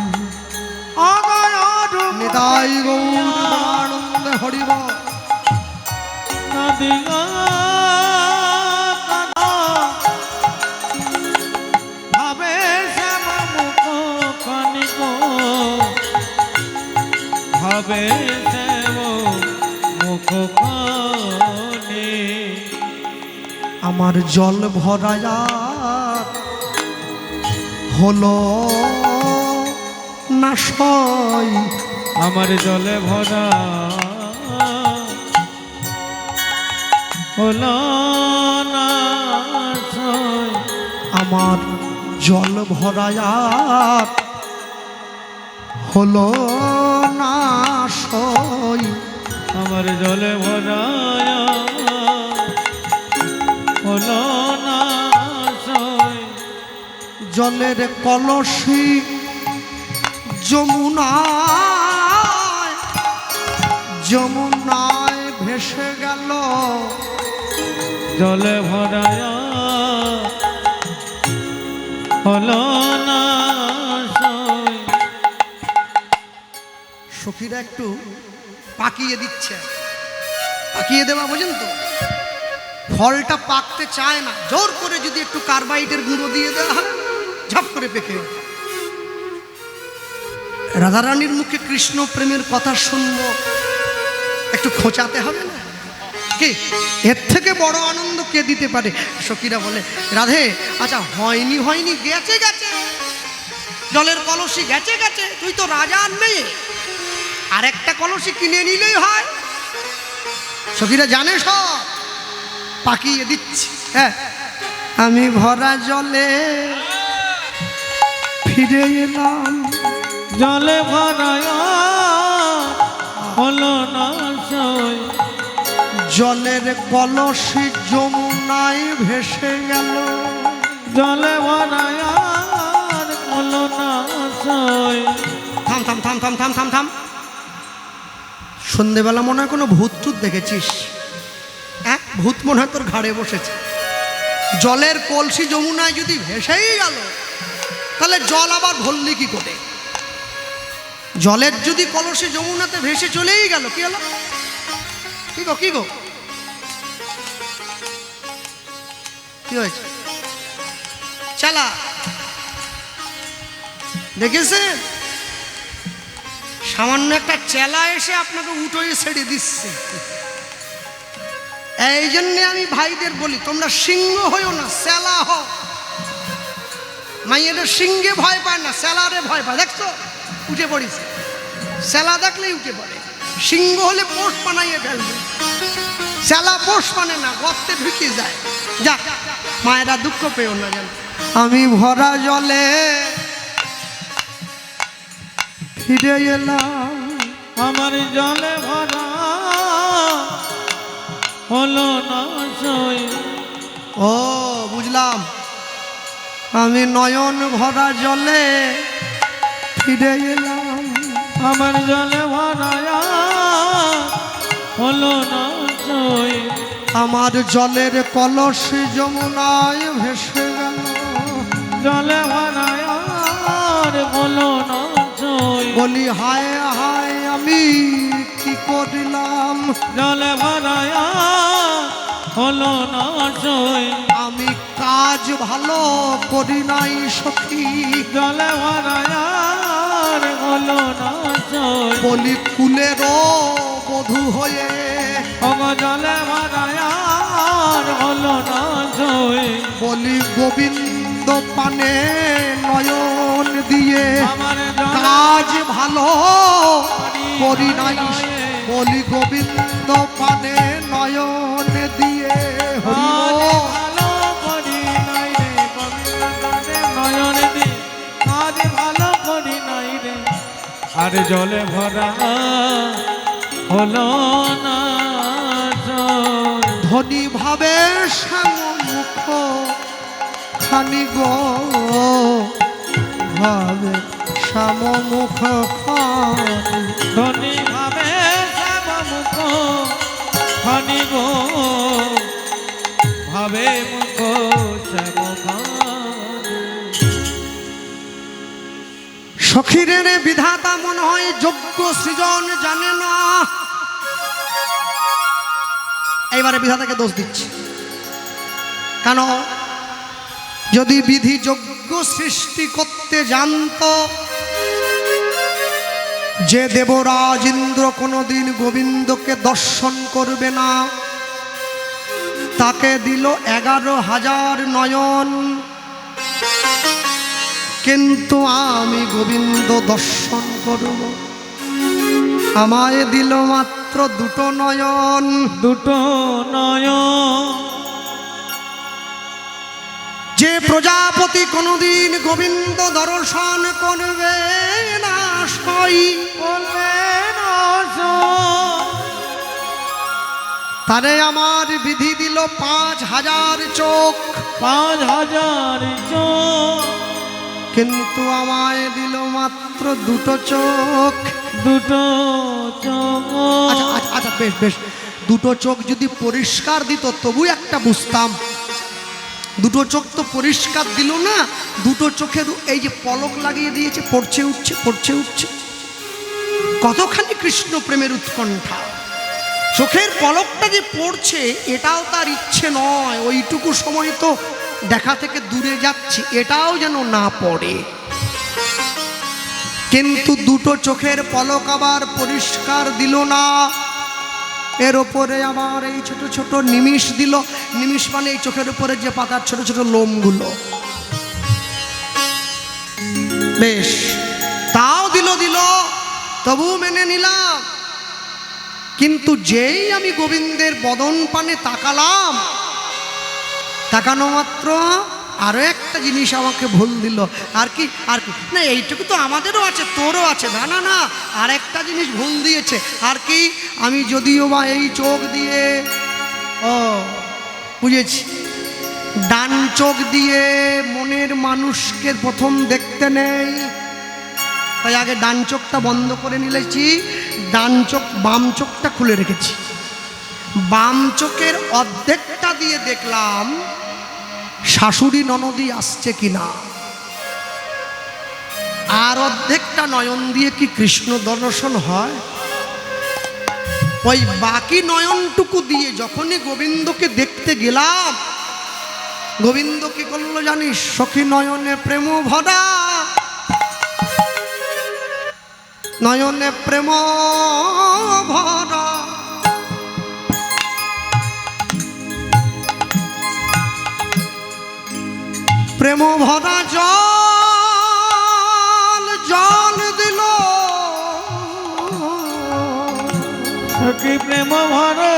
নিতাই গৌর আনন্দে হরিব। কাঁদিয়া ভাবে শ্যাম মুখ খানি গো, ভাবে শ্যাম মুখ খানি। আমার জল ভরায়া হলো না সই, আমার জলে ভরা হলো না সই। আমার জল ভরায়া হলো না আমার জলে ভরা হলো না সই জলের কলসি যমুনায় যমুনায় ভেসে গেল জলে ভরা হলো না সই সখীরা একটু পাকিয়ে দিচ্ছে, পাকিয়ে দেওয়া বোঝেন তো, ফলটা পাকতে চায় না, জোর করে যদি একটু কার্বাইডের গুঁড়ো দিয়ে দেওয়া হয় ঝপ করে পেকে ওঠে। রাধারানীর মুখে কৃষ্ণ প্রেমের কথা শুনবো, একটু খোঁচাতে হবে না কি? এর থেকে বড় আনন্দ কে দিতে পারে? সখীরা বলে, রাধে আচ্ছা হয়নি হয়নি গেছে গেছে, জলের কলসি গেছে গেছে, তুই তো রাজার মেয়ে, আর একটা কলসি কিনে নিলেই হয়। সখীরা জানে সব, পাকিয়ে দিচ্ছি। হ্যাঁ, আমি ভরা জলে ফিরে এলাম, জলে ভরা হলো না সই জলের কলসি যমুনায় ভেসে গেল। জলে ভরা হলো না সই। থাম থাম থাম থাম থাম থাম থাম, সন্ধেবেলা মনে হয় কোনো ভূত টুত দেখেছিস? হ্যাঁ, ভূত মনে হয় তোর ঘাড়ে বসেছে। জলের কলসি যমুনায় যদি ভেসেই গেল, তাহলে জল আবার ভরলি কি করে? জলের যদি কলসি যমুনাতে ভেসে চলেই গেল, কি হলো? কি গো কি গো কি হয়েছে? চালা দেখেছেন, সামান্য একটা চেলা এসে আপনাকে উঠোয় ছেড়ে দিচ্ছে। এই জন্যে আমি ভাইদের বলি, তোমরা সিংহ হইও না, চেলা হও। মাইয়েদের সিংহে ভয় পায় না, চেলারে ভয় পায়। দেখছো উঠে পড়িছে, চেলা দেখলেই উঠে পড়ে। সিংহ হলে পোষ বানাইয়ে ফেলবে, চেলা পোষ মানে না, গর্তে ঢুকে যায়। যা মায়েরা দুঃখ পেও না যেন। আমি ভরা জলে ফিরে এলাম, আমার জলে ভরা হলো না সই। ও বুঝলাম, আমি নয়ন ভরা জলে ফিরে এলাম, আমার জলে ভরা হলো না সই। আমার জলের কলসি যমুনায় ভেসে গেল। জলে ভরা হলো না সই। বলি হায় হায় আমি কি করলাম, জলে ভরা হলো না সই। আমি কাজ ভালো করি নাই সখী। জলে ভরা হলো না সই। বলি কুলেরও বধূ হয়ে, ওগো জলে ভরা হলো না সই। বলি গোবিন্দ পানে নয়ন দিয়ে আমার জলে কাজ ভালো করি নাই। বলি গোবিন্দ পানে নয়ন দিয়ে, হরি কাজ বল। ভালো করি নাই রে, গোবিন্দ গানে নয়ন দি কাজ ভালো করি নাই রে। আর জলে ভরা হলো না সই। ধনী ভাবে শ্যামমুখ খানি গো, ভাবে শ্যামমুখ খানি। ধনী ভাবে শ্যাম মুখ খানি গো, ভাবে মুখ শ্যাম খানি। সখীরের বিধাতা মনে হয় যোগ্য সৃজন জানে না। এইবারে বিধাতাকে দোষ দিচ্ছি, কেন? যদি বিধি যোগ্য সৃষ্টি করতে জানতো, যে দেবরাজ ইন্দ্র কোনোদিন গোবিন্দকে দর্শন করবে না, তাকে দিল 11,000 নয়ন, কিন্তু আমি গোবিন্দ দর্শন করব, আমায় দিল মাত্র 2 নয়ন। দুটো নয়ন। যে প্রজাপতি কোনোদিন গোবিন্দ দর্শন করবে না, সই বলবে না সই। তারে আমার বিধি দিল 5,000 চোখ, 5,000 চোখ, কিন্তু আমায় দিল মাত্র 2টো চোখ। 2টো চোখ। আচ্ছা আচ্ছা আচ্ছা, বেশ বেশ, 2টো চোখ যদি পরিষ্কার দিত তবু একটা বুঝতাম। 2টো চোখ তো পরিষ্কার দিল না, 2টো চোখের এই যে পলক লাগিয়ে দিয়েছে, পড়ছে উঠছে পড়ছে উঠছে। কতখানি কৃষ্ণ প্রেমের উৎকণ্ঠা! চোখের পলকটা যে পড়ছে এটাও তার ইচ্ছে নয়, ওইটুকু সময় তো দেখা থেকে দূরে যাচ্ছে, এটাও যেন না পড়ে। কিন্তু 2টো চোখের পলক আবার পরিষ্কার দিল না। এর ওপরে আবার এই ছোট ছোট নিমিষ দিল। নিমিষ মানে এই চোখের উপরে যে পাতার ছোট ছোট লোমগুলো। বেশ, তাও দিল তবু মেনে নিলাম। কিন্তু যেই আমি গোবিন্দের বদন পানে তাকালাম, তাকানো মাত্র আরো একটা জিনিস আমাকে ভুল দিল। আর কি না, এইটুকু তো আমাদেরও আছে, তোরও আছে। না না না, আর একটা জিনিস ভুল দিয়েছে। আর কি, আমি যদিও বা এই চোখ দিয়ে, ও বুঝেছি, ডান চোখ দিয়ে মনের মানুষকে প্রথম দেখতে নেই, তাই আগে ডান চোখটা বন্ধ করে নিলেছি, ডান চোখ বাম চোখটা খুলে রেখেছি। বাম চোখের অর্ধেকটা দিয়ে দেখলাম শাশুড়ি ননদি আসছে কিনা, আর অর্ধেকটা নয়ন দিয়ে কি কৃষ্ণ দর্শন হয়? ওই বাকি নয়নটুকু দিয়ে যখনই গোবিন্দকে দেখতে গেলাম, গোবিন্দ কি করলো জানিস? সখী নয়নে প্রেম ভরা, নয়নে প্রেম ভরা, প্রেম ভরা জল জল দিল, সখী প্রেম ভরা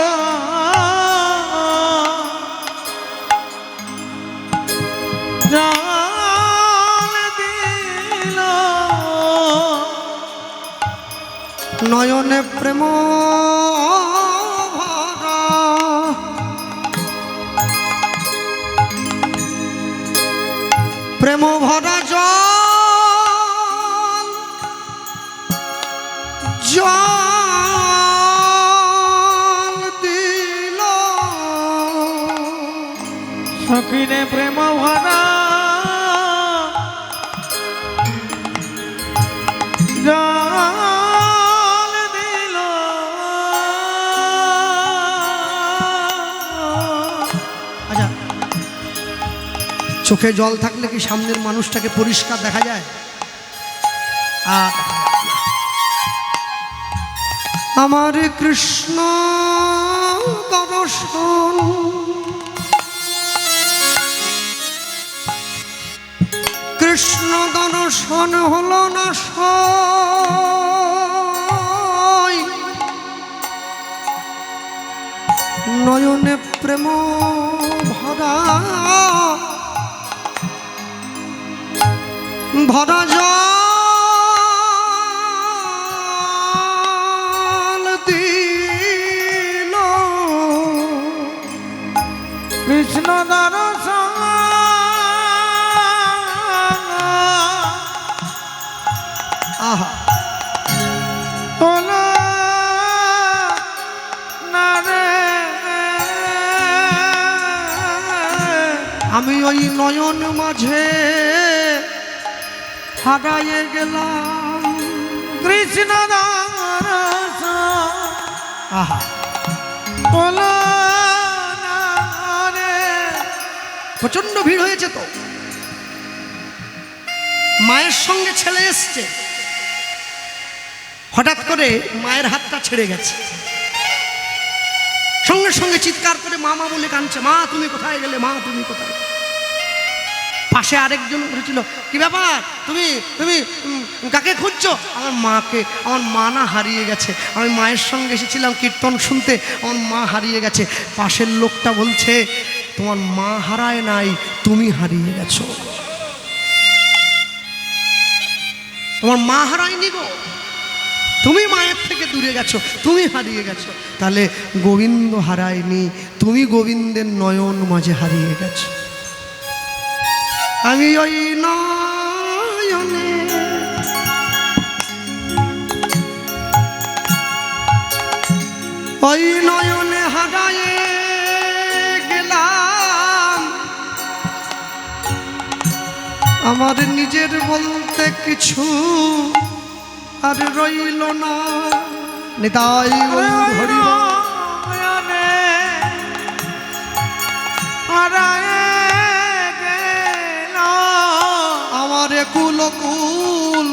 জল দিল, নয়নে প্রেম ভরা, প্রেম ভরা জল জল দিল, সখীরে প্রেম ভরা জল দিল। আচ্ছা, চোখে জল থাকলে কি সামনের মানুষটাকে পরিষ্কার দেখা যায়? আর আমার কৃষ্ণ দর্শন, কৃষ্ণ দর্শন হলো না সই, নয়নে প্রেম ভরা ভরা জল দিল, কৃষ্ণ দর্শন আহা হলো না রে। আমি ওই নয়ন মাঝে হারায়ে গেলাম, কৃষ্ণ দর্শন আহা হলো না রে। প্রচন্ড ভিড় হয়েছে তো। মায়ের সঙ্গে ছেলে এসছে, হঠাৎ করে মায়ের হাতটা ছেড়ে গেছে, সঙ্গে সঙ্গে চিৎকার করে মামা বলে কাঁদছে, মা তুমি কোথায় গেলে, মা তুমি কোথায়? পাশে আরেকজন বলেছিল, কি ব্যাপার, তুমি তুমি কাকে খুঁজছো? আমার মাকে, আমার মা না হারিয়ে গেছে, আমি মায়ের সঙ্গে এসেছিলাম কীর্তন শুনতে, আমার মা হারিয়ে গেছে। পাশের লোকটা বলছে, তোমার মা হারায় নাই, তুমি হারিয়ে গেছো। তোমার মা হারায়নি গো, তুমি মায়ের থেকে দূরে গেছো, তুমি হারিয়ে গেছো। তাহলে গোবিন্দ হারায়নি, তুমি গোবিন্দের নয়ন মাঝে হারিয়ে গেছো। আমি ওই নয়নে ওই নয়নে হারায়ে গেলাম, আমার নিজের বলতে কিছু আর রইল না। নিতাই গৌর হরি বল। আমার কুল কুল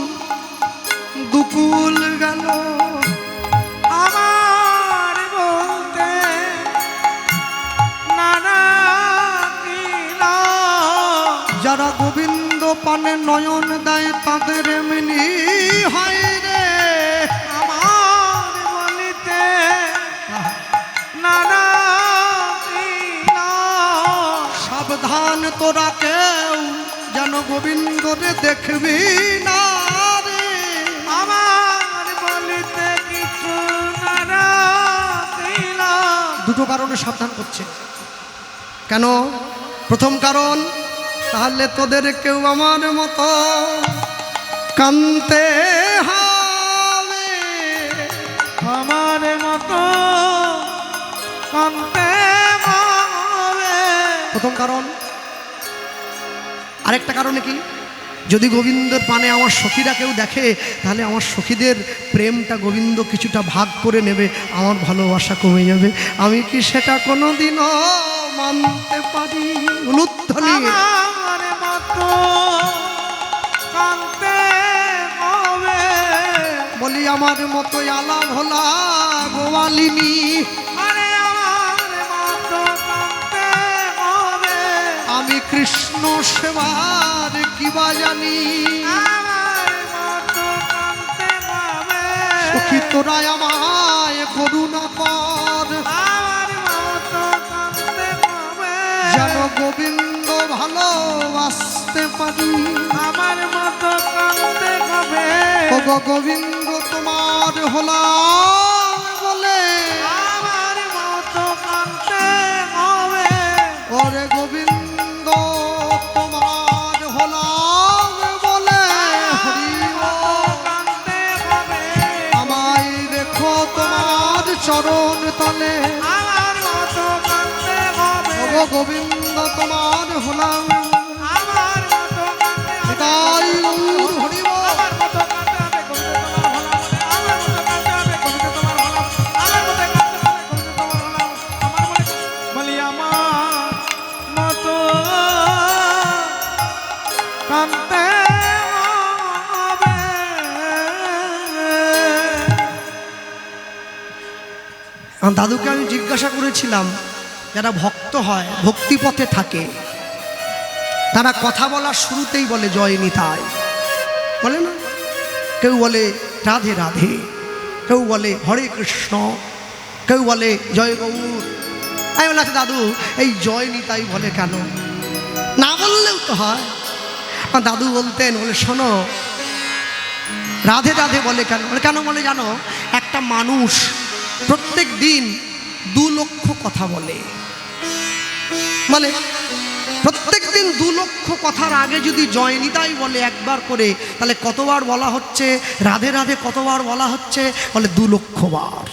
দুকুল গেল, আমার বলতে নানা কিলা। যারা গোবিন্দ পানে নয়ন দেয় তাদের এমনি হয় রে। আমার বলিতে নানা কিলা। সাবধান তোরা কেউ যেন গোবিন্দরে দেখবি না রে। আমার বলিতে কিছু নানা কিলা। দুটো কারণে সাবধান করছে। কেন? প্রথম কারণ, তাহলে তোদের কেউ আমার মতো কানতে হবে। আমার মতো কান্তে হবে। প্রথম কারণ। আরেকটা কারণে কি, যদি গোবিন্দের পানে আমার সখীরা কেউ দেখে, তাহলে আমার সখীদের প্রেমটা গোবিন্দ কিছুটা ভাগ করে নেবে, আমার ভালোবাসা কমে যাবে। আমি কি সেটা কোনোদিনও মানতে পারি? উলুধ্বনি। আমার মতো কান্তে হবে। বলি আমার মতো আলা ভোলা গোয়ালিনী, আরে আমার মতো কান্তে হবে। আমি কৃষ্ণ সেবার কিবা জানি। আমার মতো কান্তে হবে। সখী তোরা আমায় করুণা কর, আমার মতো কান্তে হবে। যেন গোবিন্দ ভালোবাসতে পারি। আমার মতো কান্তে হবে। ও গো গোবিন্দ তোমার হলাম বলে, আমার মতো কান্তে হবে। ওরে গোবিন্দ তোমার হলাম বলে, হরি বল। কান্তে হবে। আমায় রেখো তোমার চরণ তলে, আমার মতো কান্তে হবে। ও গো গোবিন্দ তোমার হলাম। আমার মতো কান্তে হবে। তাই গৌর হরি বল। আমার মতো কান্তে হবে, গোবিন্দ তোমার হলাম বলে। আমার মতো কান্তে হবে, গোবিন্দ তোমার হলাম। আমার মতো কান্তে হবে, গোবিন্দ তোমার হলাম। আমার বলি আমার মতো কান্তে হবে। আমার দাদুকে আমি জিজ্ঞাসা করেছিলাম, যারা ভক্ত হয়, ভক্তিপথে থাকে, তারা কথা বলার শুরুতেই বলে জয় নিতাই, বলে না? কেউ বলে রাধে রাধে, কেউ বলে হরে কৃষ্ণ, কেউ বলে জয় গৌর। আমি বললাম, আচ্ছা দাদু, এই জয় নিতাই বলে কেন? না বললেও তো হয়। আমার দাদু বলতেন, বলে শোনো, রাধে রাধে বলে কেন? বলে কেন বলে জানো? একটা মানুষ প্রত্যেক দিন 2 লক্ষ কথা বলে, প্রত্যেক দিন 2 লক্ষ কথার আগে যদি জয় নিতাই বলে একবার করে, তাহলে কতবার বলা হচ্ছে রাধে রাধে? কতবার বলা হচ্ছে? বলে 2 লক্ষ বার।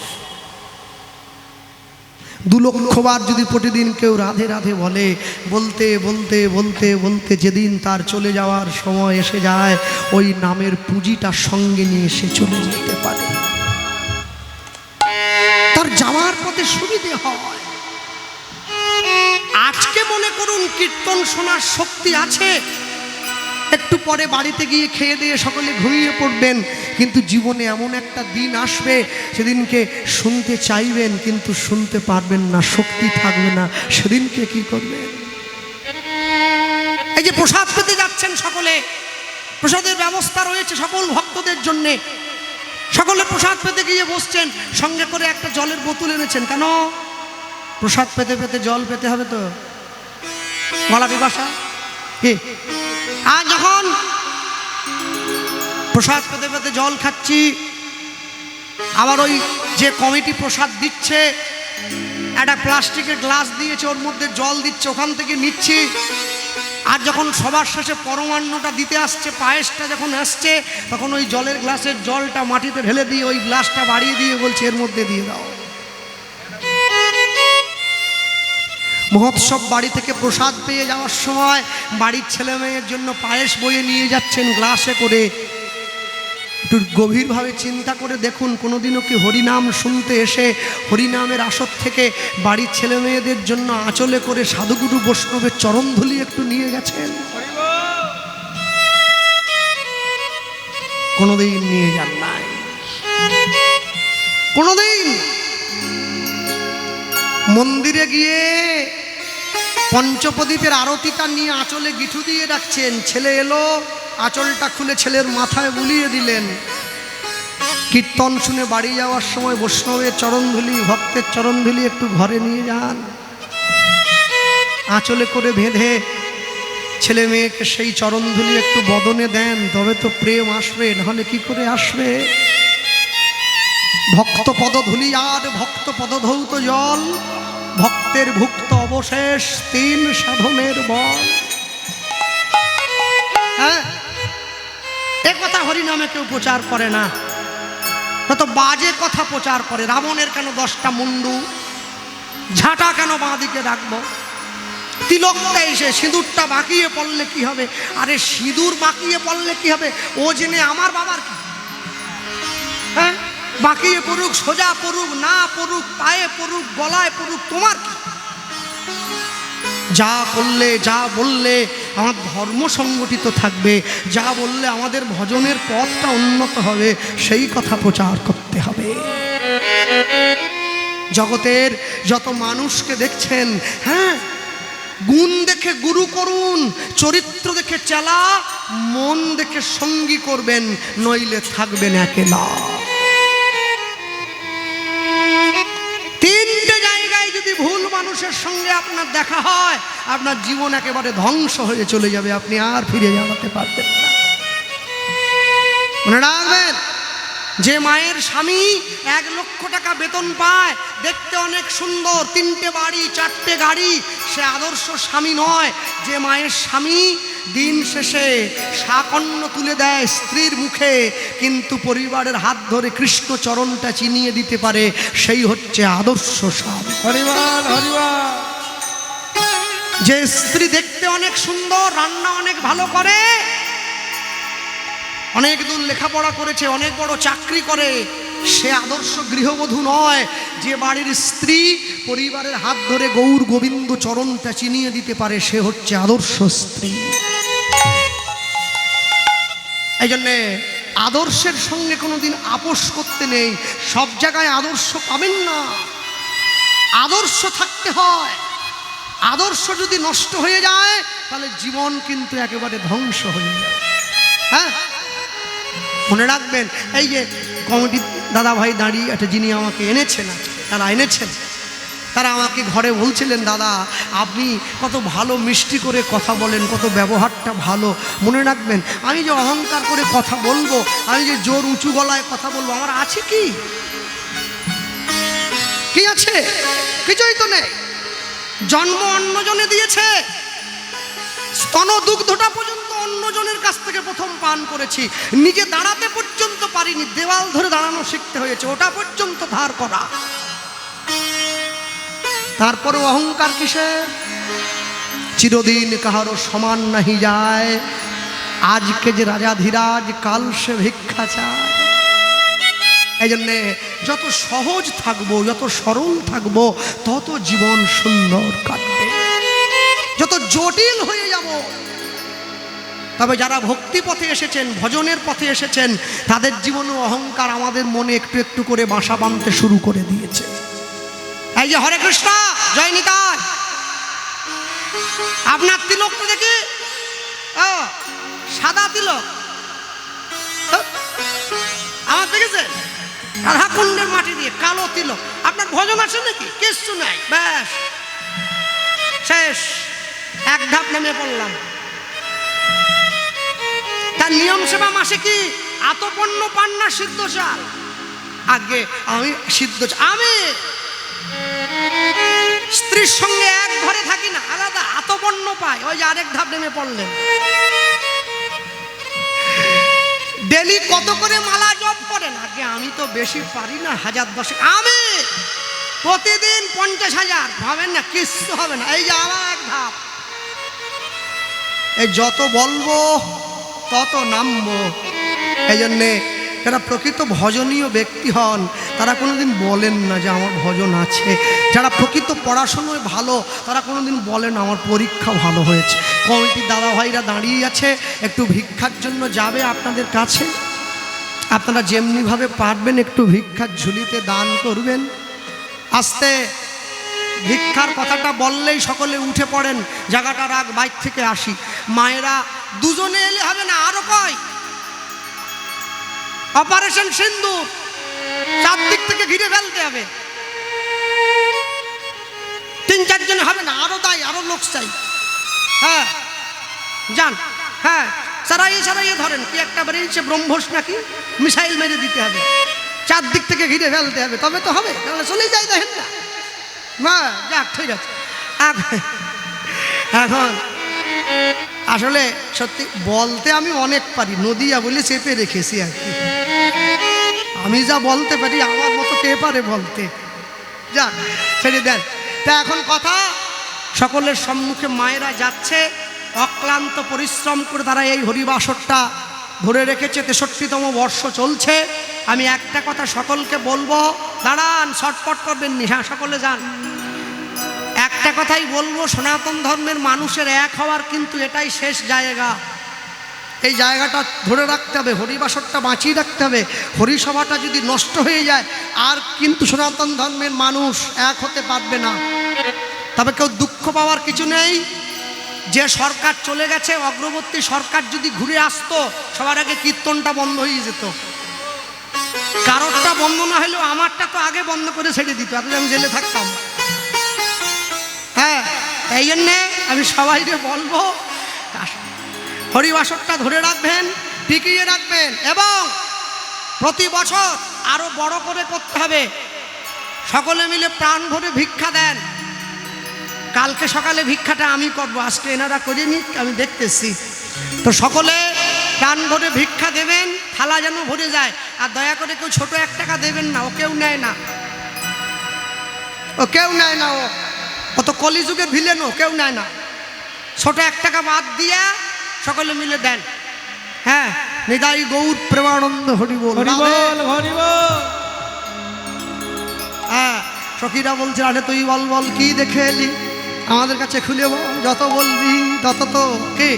2 লক্ষ বার যদি প্রতিদিন কেউ রাধে রাধে বলে, বলতে বলতে বলতে বলতে যেদিন তার চলে যাওয়ার সময় এসে যায়, ওই নামের পুঁজিটা সঙ্গে নিয়ে সে চলে যেতে পারে, তার যাওয়ার পথে সুবিধে হয়। আজকে মনে করুন কীর্তন শোনার শক্তি আছে, একটু পরে বাড়িতে গিয়ে খেয়ে দিয়ে সকলে ঘুমিয়ে পড়বেন, কিন্তু জীবনে এমন একটা দিন আসবে, সেদিনকে শুনতে চাইবেন কিন্তু শুনতে পারবেন না, শক্তি থাকবে না, সেদিনকে কি করবেন? এই যে প্রসাদ পেতে যাচ্ছেন সকলে, প্রসাদের ব্যবস্থা রয়েছে সকল ভক্তদের জন্যে, সকলে প্রসাদ পেতে গিয়ে বসছেন, সঙ্গে করে একটা জলের বোতল এনেছেন। কেন? প্রসাদ পেতে পেতে জল পেতে হবে তো, গলা পিপাসা কি? আর যখন প্রসাদ পেতে পেতে জল খাচ্ছি, আবার ওই যে কমিটি প্রসাদ দিচ্ছে, একটা প্লাস্টিকের গ্লাস দিয়েছে, ওর মধ্যে জল দিচ্ছে, ওখান থেকে নিচ্ছি। আর যখন সবার শেষে পরমান্নটা দিতে আসছে, পায়েসটা যখন আসছে, তখন ওই জলের গ্লাসের জলটা মাটিতে ঢেলে দিয়ে ওই গ্লাসটা বাড়িয়ে দিয়ে বলছে এর মধ্যে দিয়ে দাও। মহোৎসব বাড়ি থেকে প্রসাদ পেয়ে যাওয়ার সময় বাড়ির ছেলে মেয়ের জন্য পায়েস বয়ে নিয়ে যাচ্ছেন গ্লাসে করে। একটু গভীরভাবে চিন্তা করে দেখুন, কোনোদিনও কি হরিনাম শুনতে এসে হরিনামের আসর থেকে বাড়ির ছেলে মেয়েদের জন্য আঁচলে করে সাধুগুরু বৈষ্ণবের চরণধুলি একটু নিয়ে গেছেন? কোনোদিন নিয়ে যান নাই, কোনোদিন। মন্দিরে গিয়ে পঞ্চপ্রদীপের আরতিটা নিয়ে আঁচলে গিঠু দিয়ে রাখছেন। ছেলে এলো, আঁচলটা খুলে ছেলের মাথায় বুলিয়ে দিলেন। কীর্তন শুনে বাড়ি যাওয়ার সময় বৈষ্ণবের চরণধুলি, ভক্তের চরণধুলি একটু ঘরে নিয়ে যান, আঁচলে করে বেঁধে ছেলে মেয়েকে সেই চরণধুলি একটু বদনে দেন, তবে তো প্রেম আসবে, নাহলে কি করে আসবে? ভক্ত পদধূলি আর ভক্ত পদধৌত জল, ভক্তের ভুক্ত অবশেষ 3 সাধনের বল। হ্যাঁ, এ কথা হরিনামে কেউ প্রচার করে না, তত বাজে কথা প্রচার করে। রাবণের কেন 10টা মুন্ডু, ঝাঁটা কেন বাঁদিকে রাখবো, তিলকটা এসে সিঁদুরটা বাঁকিয়ে পড়লে কি হবে? আরে সিঁদুর বাঁকিয়ে পড়লে কি হবে? ও জেনে আমার বাবার কি? হ্যাঁ, বাঁকিয়ে পড়ুক, সোজা পড়ুক, না পড়ুক, পায়ে পড়ুক, গলায় পড়ুক, তোমার কি? যা করলে, যা বললে আমার ধর্ম সংগঠিত থাকবে, যা বললে আমাদের ভজনের পথটা উন্নত হবে, সেই কথা প্রচার করতে হবে। জগতের যত মানুষকে দেখছেন, হ্যাঁ, গুণ দেখে গুরু করুন, চরিত্র দেখে চেলা, মন দেখে সঙ্গী করবেন, নইলে থাকবেন একলা। 3টে জায়গায় যদি ভুল মানুষের সঙ্গে আপনার দেখা হয়, আপনার জীবন একেবারে ধ্বংস হয়ে চলে যাবে, আপনি আর ফিরে যাওয়াতে পারবেন না। মনে রাখবেন, যে মায়ের স্বামী 1 লক্ষ টাকা বেতন পায়, দেখতে অনেক সুন্দর, 3টে বাড়ি, 4টে গাড়ি, সে আদর্শ স্বামী নয়। যে মায়ের স্বামী দিন শেষে শাকন্য তুলে দেয় স্ত্রীর মুখে, কিন্তু পরিবারের হাত ধরে কৃষ্ণ চরণটা চিনিয়ে দিতে পারে, সেই হচ্ছে আদর্শ স্বামী। হরিবল হরিবল। যে স্ত্রী দেখতে অনেক সুন্দর, রান্না অনেক ভালো করে, অনেক দূর লেখাপড়া করেছে, অনেক বড় চাকরি করে, সে আদর্শ গৃহবধূ নয়। যে বাড়ির স্ত্রী পরিবারের হাত ধরে গৌর গোবিন্দ চরণটা চিনিয়ে দিতে পারে, সে হচ্ছে আদর্শ স্ত্রী। এই জন্যে আদর্শের সঙ্গে কোনোদিন আপোষ করতে নেই। সব জায়গায় আদর্শ পাবেন না, আদর্শ থাকতে হয়। আদর্শ যদি নষ্ট হয়ে যায়, তাহলে জীবন কিন্তু একেবারে ধ্বংস হয়ে যায়। হ্যাঁ, মনে রাখবেন, এই যে কমিটি দাদা ভাই দাঁড়িয়ে একটা যিনি আমাকে এনেছেন, তারা এনেছেন, তারা আমাকে ঘরে বলছিলেন, দাদা আপনি কত ভালো মিষ্টি করে কথা বলেন, কত ব্যবহারটা ভালো। মনে রাখবেন, আমি যে অহংকার করে কথা বলবো, আমি যে জোর উঁচু গলায় কথা বলবো, আমার আছে কি? কি আছে? কিছুই তো নেই। জন্ম অন্যজনে দিয়েছে, স্তন দুগ্ধটা পর্যন্ত অন্যজনের কাছ থেকে প্রথম পান করেছি, নিজে দাঁড়াতে পর্যন্ত পারিনি, দেওয়াল ধরে দাঁড়ানো শিখতে হয়েছে, ওটা পর্যন্ত ধার করা। তারপরে অহংকার কিসের? চিরদিন কাহারও সমান নাহি যায়, আজকে যে রাজাধিরাজ, কাল সে ভিক্ষা চায়। এই জন্যে যত সহজ থাকবো, যত সরল থাকবো, তত জীবন সুন্দর কাটবে। যত জটিল হয়ে যাব, তবে যারা ভক্তি পথে এসেছেন, ভজনের পথে এসেছেন, তাদের জীবনে অহংকার আমাদের মনে একটু একটু করে বাসা বাঁধতে শুরু করে দিয়েছে। এই যে হরে কৃষ্ণ, জয় নিতাই, আপনার তিলকটা দেখি সাদা তিলক, আমার দেখেছেন রাধাকুণ্ডের মাটি দিয়ে কালো তিলক। আপনার ভজন আছে নাকি? কিচ্ছু নাই, ব্যাস শেষ, 1 ধাপ নেমে পড়লাম। তার নিয়ম সেবা মাসে কি আতপন্ন পান না সিদ্ধ চাল? আগে আমি সিদ্ধ আমি স্ত্রীর সঙ্গে এক ঘরে থাকি না, আলাদা আতপন্ন পাই। ওই যে আরেক ধাপ নেমে পড়লেন। ডেলি কত করে মালা জপ করেন? আগে আমি তো বেশি পারি না, 1000-10 আমি প্রতিদিন 50,000 ভাবেন না, কিচ্ছু হবে না। এই যে আমার এক ধাপ, এই যত বলবো তত নামবো। এই জন্যে যারা প্রকৃত ভজনীয় ব্যক্তি হন তারা কোনোদিন বলেন না যে আমার ভজন আছে। যারা প্রকৃত পড়াশোনায় ভালো তারা কোনোদিন বলেন আমার পরীক্ষা ভালো হয়েছে। কমিটির দাদা ভাইরা দাঁড়িয়ে আছে, একটু ভিক্ষার জন্য যাবে আপনাদের কাছে। আপনারা যেমনিভাবে পারবেন একটু ভিক্ষার ঝুলিতে দান করবেন। আস্তে ভিক্ষার কথাটা বললেই সকলে উঠে পড়েন, জায়গাটা রাখ, বাইর থেকে আসি। মায়েরা দুজনে এলে হবে না, আরো কয় অপারেশন সিন্দুর, চারদিক থেকে ঘিরে ফেলতে হবে। 3-4 জন হবে না, আরো দায়, আরো লোক চাই। হ্যাঁ যান, হ্যাঁ সারাইয়ে ধরেন। কি একটা বেরিয়েছে ব্রহ্মস নাকি, মিসাইল মেরে দিতে হবে, চারদিক থেকে ঘিরে ফেলতে হবে, তবে তো হবে, তাহলে চলে যাই। দেখেন না, হ্যাঁ যাক ঠিক আছে। এখন আসলে সত্যি বলতে আমি অনেক পারি, নদিয়া বলে চেপে রেখেছি আর কি। আমি যা বলতে পারি আমার মতো কে পারে বলতে, যাক ছেড়ে দেন। তা এখন কথা, সকলের সম্মুখে মায়েরা যাচ্ছে, অক্লান্ত পরিশ্রম করে তারা এই হরিবাসরটা ধরে রেখেছে। 63তম বর্ষ চলছে। আমি একটা কথা সকলকে বলবো, দাঁড়ান, শর্টপট করবেন নি, হ্যাঁ সকলে যান। একটা কথাই বলবো, সনাতন ধর্মের মানুষের এক হওয়ার কিন্তু এটাই শেষ জায়গা। এই জায়গাটা ধরে রাখতে হবে, হরিবাসরটা বাঁচিয়ে রাখতে হবে। হরিসভাটা যদি নষ্ট হয়ে যায় আর কিন্তু সনাতন ধর্মের মানুষ এক হতে পারবে না। তবে কেউ দুঃখ পাওয়ার কিছু নেই। যে সরকার চলে গেছে, অগ্রবর্তী সরকার যদি ঘুরে আসতো, সবার আগে কীর্তনটা বন্ধ হয়ে যেত। কারোরটা বন্ধ না হলেও আমারটা তো আগে বন্ধ করে ছেড়ে দিত, এত আমি জেলে থাকতাম। হ্যাঁ, এই জন্যে আমি সবাইকে বলবো হরিবাসরটা ধরে রাখবেন, টিকিয়ে রাখবেন, এবং প্রতি বছর আরো বড় করে করতে হবে। সকলে মিলে প্রাণ ভরে ভিক্ষা দেন। কালকে সকালে ভিক্ষাটা আমি করবো, আজকে এনারা করে নিক, আমি দেখতেছি। তো সকলে প্রাণ ভরে ভিক্ষা দেবেন, থালা যেন ভরে যায়। আর দয়া করে কেউ ছোট 1 টাকা দেবেন না, ও কেউ নেয় না, ও কেউ নেয় না, ও তো কলিযুগের ভিলেন, ও কেউ নেয় না। ছোট 1 টাকা বাদ দিয়া সকলে মিলে দেন। হ্যাঁ, নিতাই গৌর প্রেমানন্দ হরি বল, হরি বল, হরি বল। হ্যাঁ, সখীরা বলছে, আরে তুই বল বল কি দেখে এলি, আমাদের কাছে খুলে বল, যত বলবি তত তো কি,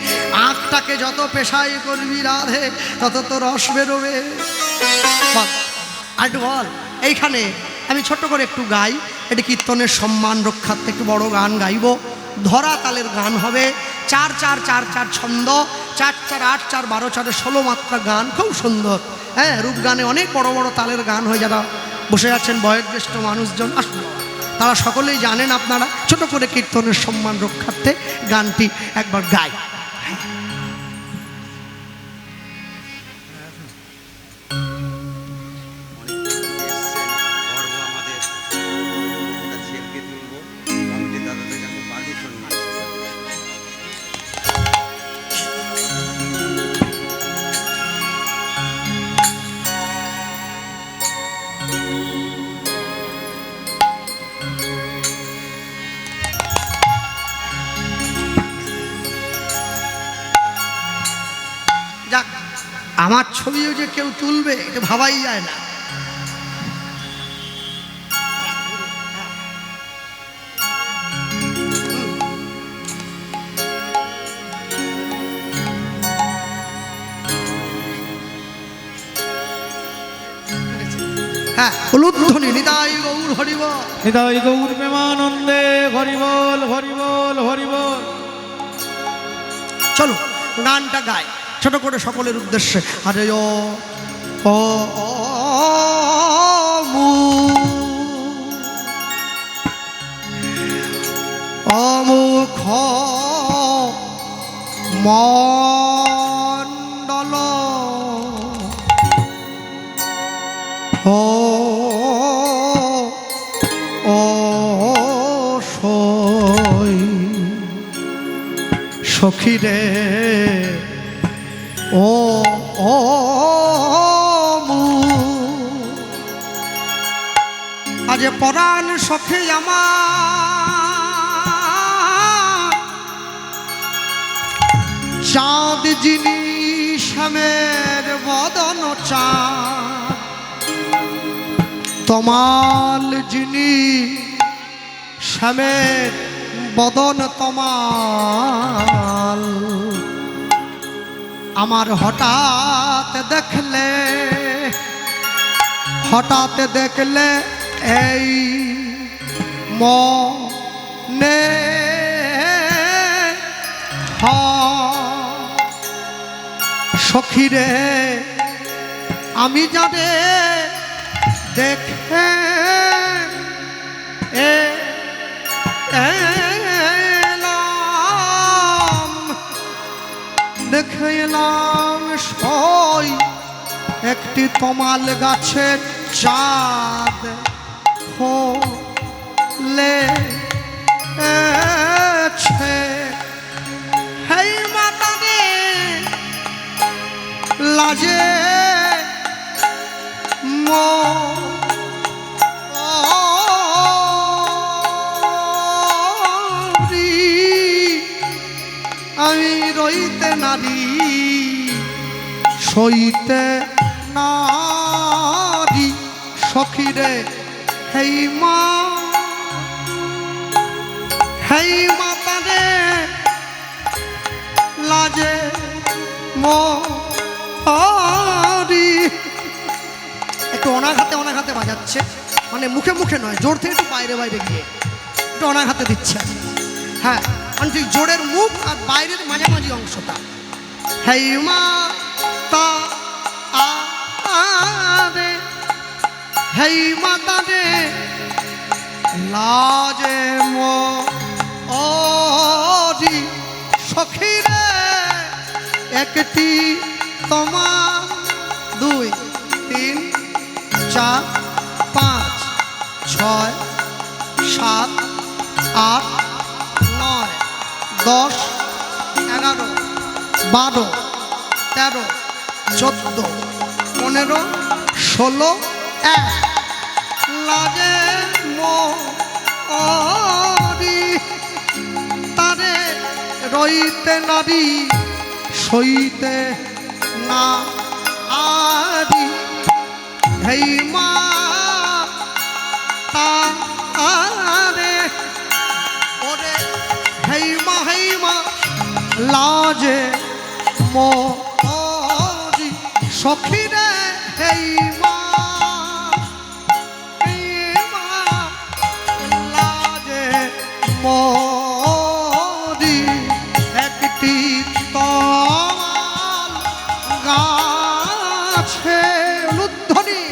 আঁখটাকে যত পেশাই করবি রাধে তত তো রস বেরোবে। বল আর একটু বল। এইখানে আমি ছোট করে একটু গাই, এটি কীর্তনের সম্মান রক্ষার্থে একটু বড় গান গাইব। ধরা তালের গান হবে, 4-4-4-4 ছন্দ, 4-4-8-4 12-4 16 মাত্রা গান, খুব সুন্দর। হ্যাঁ, রূপ গানে অনেক বড় বড় তালের গান হয়। যারা বসে আছেন বয়োজ্যেষ্ঠ মানুষজন, আসুন, তারা সকলেই জানেন। আপনারা ছোট করে কীর্তনের সম্মান রক্ষার্থে গানটি একবার গাই। যাক, আমার ছবিও যে কেউ তুলবে এটা ভাবাই যায় না। হ্যাঁ, উলুধ্বনি নিতাই গৌর হরি বল, নিতাই গৌর প্রেমানন্দে হরি বল, হরি বল, হরি বল। চলো গানটা গাই ছোট করে সকলের উদ্দেশ্যে। আরে ও অমুখ মণ্ডল ও সখী রে ও ও আজ পরাণ সখী আমার চাঁদ যিনি শ্যামের বদন চাঁদ তমাল যিনি শ্যামের বদন তমাল আমার হঠাৎ দেখলে এই মনে সখী রে আমি যারে দেখে দেখলাম সই একটি তমাল গাছের চাঁদ হলেছে হেই মাতা রে লাজে আমি রইতে নারী সইতে নারী সখী রে হেই মাতা রে লাজে মরি একটু অনাঘাতে বাজাচ্ছে মানে মুখে মুখে নয় জোর থেকে একটু বাইরে গিয়ে একটু অনাঘাতে দিচ্ছে হ্যাঁ মানে ঠিক জোরের মুখ আর বাইরের মাঝামাঝি অংশটা হেই মাতা রে হেই মাতা রে লাজে মরি সখী রে একটি তোমার 2 3 4 5 6 7 8 9 10 11 12 13 14 15 16 1 লাজে মরি তারে রইতে নারী সইতে না আরি হেই মা তারে ওরে হেই মা লাজে মরি সখী রে হেই মা লাজে মরি একটি তমাল গাছে লুদ্ধনি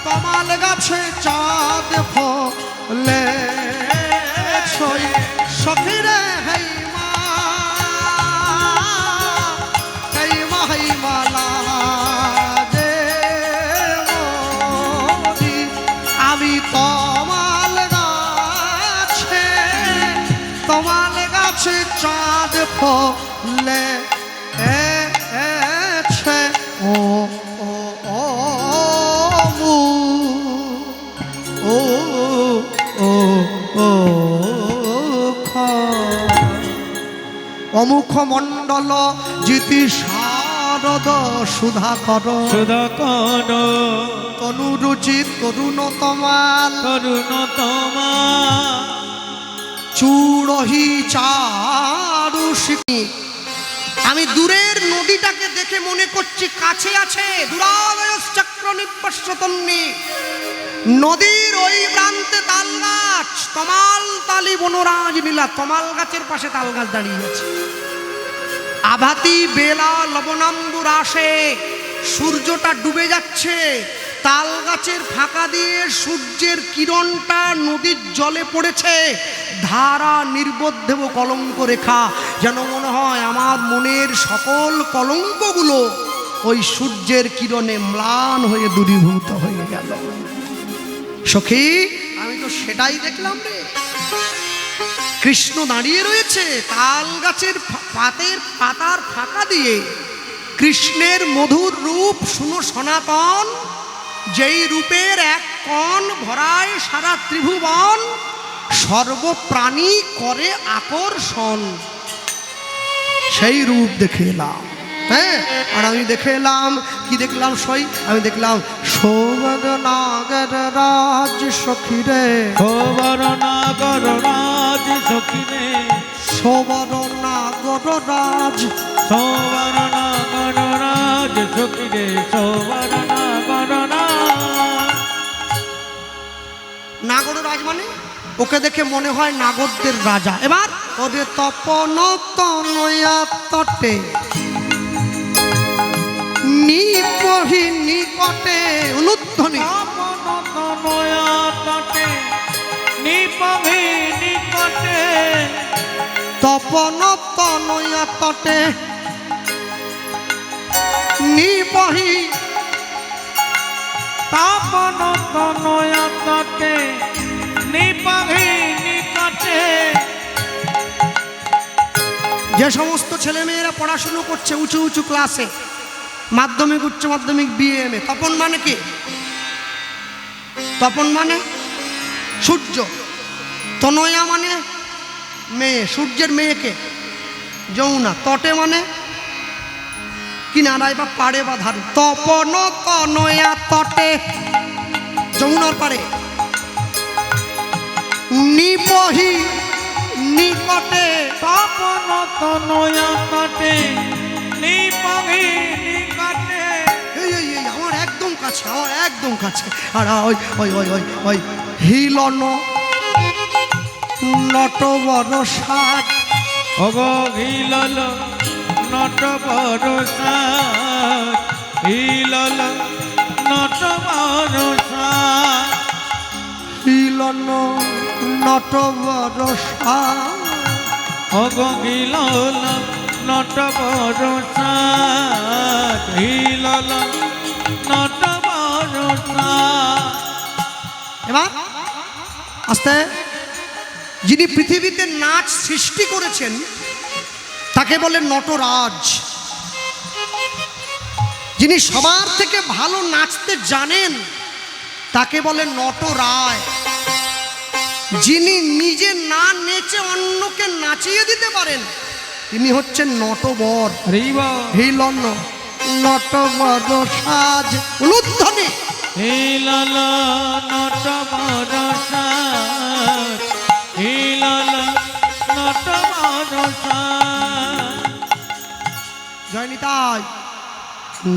তমাল গাছে চাঁদ ফলে ছই সখী রে হেই মা লাজে মরি আমি তমাল গাছে চাঁদ ফলে ও ও ও ও ও ও অমুখ মণ্ডল জিতি শারদ সুধাকর তনুরুচিত তরুণতমাল চূড়হি চারু শিখি আমি দূরের নদীটাকে দেখে মনে করছি কাছে আছে দূরাবয়শ্চক্র নিপশ্যতন্নি নদীর ওই প্রান্তে তাল গাছ তমাল তালি বনরাজ নীলা তমাল গাছের পাশে তাল গাছ দাঁড়িয়ে আছে আভাতি বেলা লবণাম্বুর আসে সূর্যটা ডুবে যাচ্ছে তাল গাছের ফাঁকা দিয়ে সূর্যের কিরণটা নদীর জলে পড়েছে ধারা নির্বোধেব কলঙ্ক রেখা যেন মনে হয় আমার মনের সকল কলঙ্কগুলো ওই সূর্যের কিরণে ম্লান হয়ে দূরীভূত হয়ে গেল সখী আমি তো সেটাই দেখলাম রে কৃষ্ণ দাঁড়িয়ে রয়েছে তাল গাছের পাতার ফাঁকা দিয়ে। কৃষ্ণের মধুর রূপ শুনো সনাতন, যেই রূপের এক কণ ভরায় সারা ত্রিভুবন, সর্বপ্রাণী করে আকর্ষণ। সেই রূপ দেখে এলাম। হ্যাঁ, আর আমি দেখে এলাম কি দেখলাম? আমি দেখলাম সৌবর নাগর রাজ সখীরে, সৌবর নাগর রাজ সখীরে, সৌবর নাগর রাজ, সৌবর নাগর রাজ সখীরে, সৌবর নাগর রাজ। নাগর রাজ মানে ওকে দেখে মনে হয় নাগরদের রাজা। এবার ওদের তপন তনয়া তটে নিপহি নিকটে অনুধ্বনি, তপন তনয়া তটে নিপহি নিকটে, তপন তনয়া তটে নিপহি, তপন তনয়া তটে নিপহি নিকটে। যে সমস্ত ছেলেমেয়েরা পড়াশুনো করছে উঁচু উঁচু ক্লাসে, মাধ্যমিক উচ্চ মাধ্যমিক বিএমএ, তপন মানে কি? তপন মানে সূর্য, তনয়া মানে মেয়ে, সূর্যের মেয়েকে যমুনা, তটে মানে কিনারায় বা পাড়ে বা ধারে। তপন তনয়া তটে যমুনার পাড়ে, নিপহি নিকটে, তপন তনয়া তটে নিপহি নিকটে। এই আমার একদম কাছে, আমার একদম কাছে। আর ওই ওই ওই ওই ওই হিলন নটবর সাজ, ওগো হিলল নট বরসা, হিলল নট বরসা, হিলন নটবর সাজ, ওগো হিলল নট বরসা, হিলল নট বরসা। এবার আস্তে, যিনি পৃথিবীতে নাচ সৃষ্টি করেছেন তাকে বলে নটরাজ। যিনি সবার থেকে ভালো নাচতে জানেন তাকে বলে নটরায়। যিনি নিজে না নেচে অন্যকে নাচিয়ে দিতে পারেন তিনি হচ্ছেন নটবর। হিলন নটবর সাজ অনুধ্বনি, হিলল নট বরসা, হিলল নট বরসা। জয়নিতাই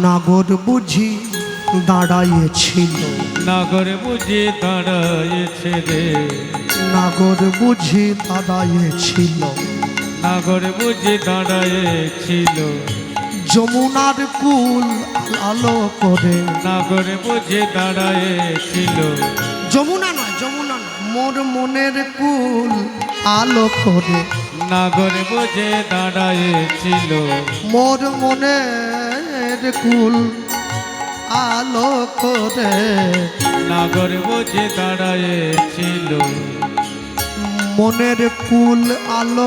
নাগর বুঝি দাঁড়াইয়েছিল, নাগর বুঝি দাঁড়াইছে রে, নাগর বুঝি দাঁড়াইয়েছিল, নাগর বুঝি দাঁড়াইছিল, যমুনার কুল আলো করে, নাগর বুঝি দাঁড়াইছিল, যমুনা নয়, যমুনা নয়, মোর মনের কুল আলো করে, নাগর বুঝে দাঁড়াইছিল, মোর মনের কুল আলো করে, নাগর বুঝে দাঁড়াইছিল, মনের কুল আলো।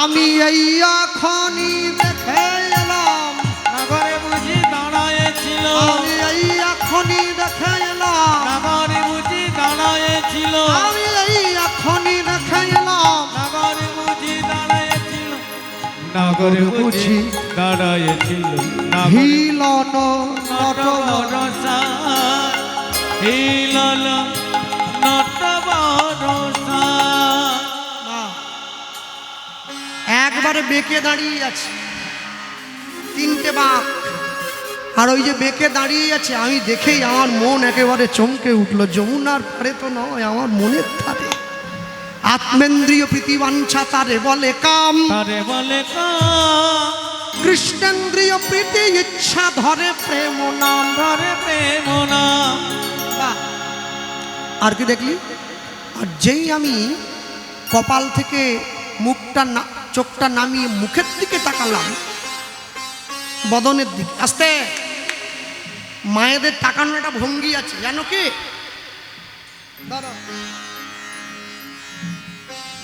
আমি এই এখনই দেখে এলাম, নাগর বুঝি দাঁড়াইছিল, আমি এই এখনই দেখে এলাম, নাগর বুঝি দাঁড়াইছিল, আমি এই এখনই দেখে এলাম, নাগর বুঝি দাঁড়াইছিল, নাগর বুঝি দাঁড়াইছিল, হিলন নট বরসা, হিলল নট বরসা। একবারে বেঁকে দাঁড়িয়ে আছে, তিনটে বাঁক, আর ওই যে বেঁকে দাঁড়িয়ে আছে আমি দেখেই আমার মন একেবারে চমকে উঠলো। যমুনার পারে তো নয়, আমার মনের ধারে। আত্মেন্দ্রিয় প্রীতিবাঞ্ছা তারে বলে কাম, তারে বলে কৃষ্ণেন্দ্রিয় প্রীতি ইচ্ছা ধরে প্রেম নাম, ধরে প্রেম নাম। বাহ! আর কি দেখলি? আর যেই আমি কপাল থেকে মুখটা চোখটা নামিয়ে মুখের দিকে তাকালাম, বদনের দিকে, আস্তে, মায়েদের তাকানোর একটা ভঙ্গি আছে জানো কি?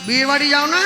বিয়ে বাড়ি যাও না?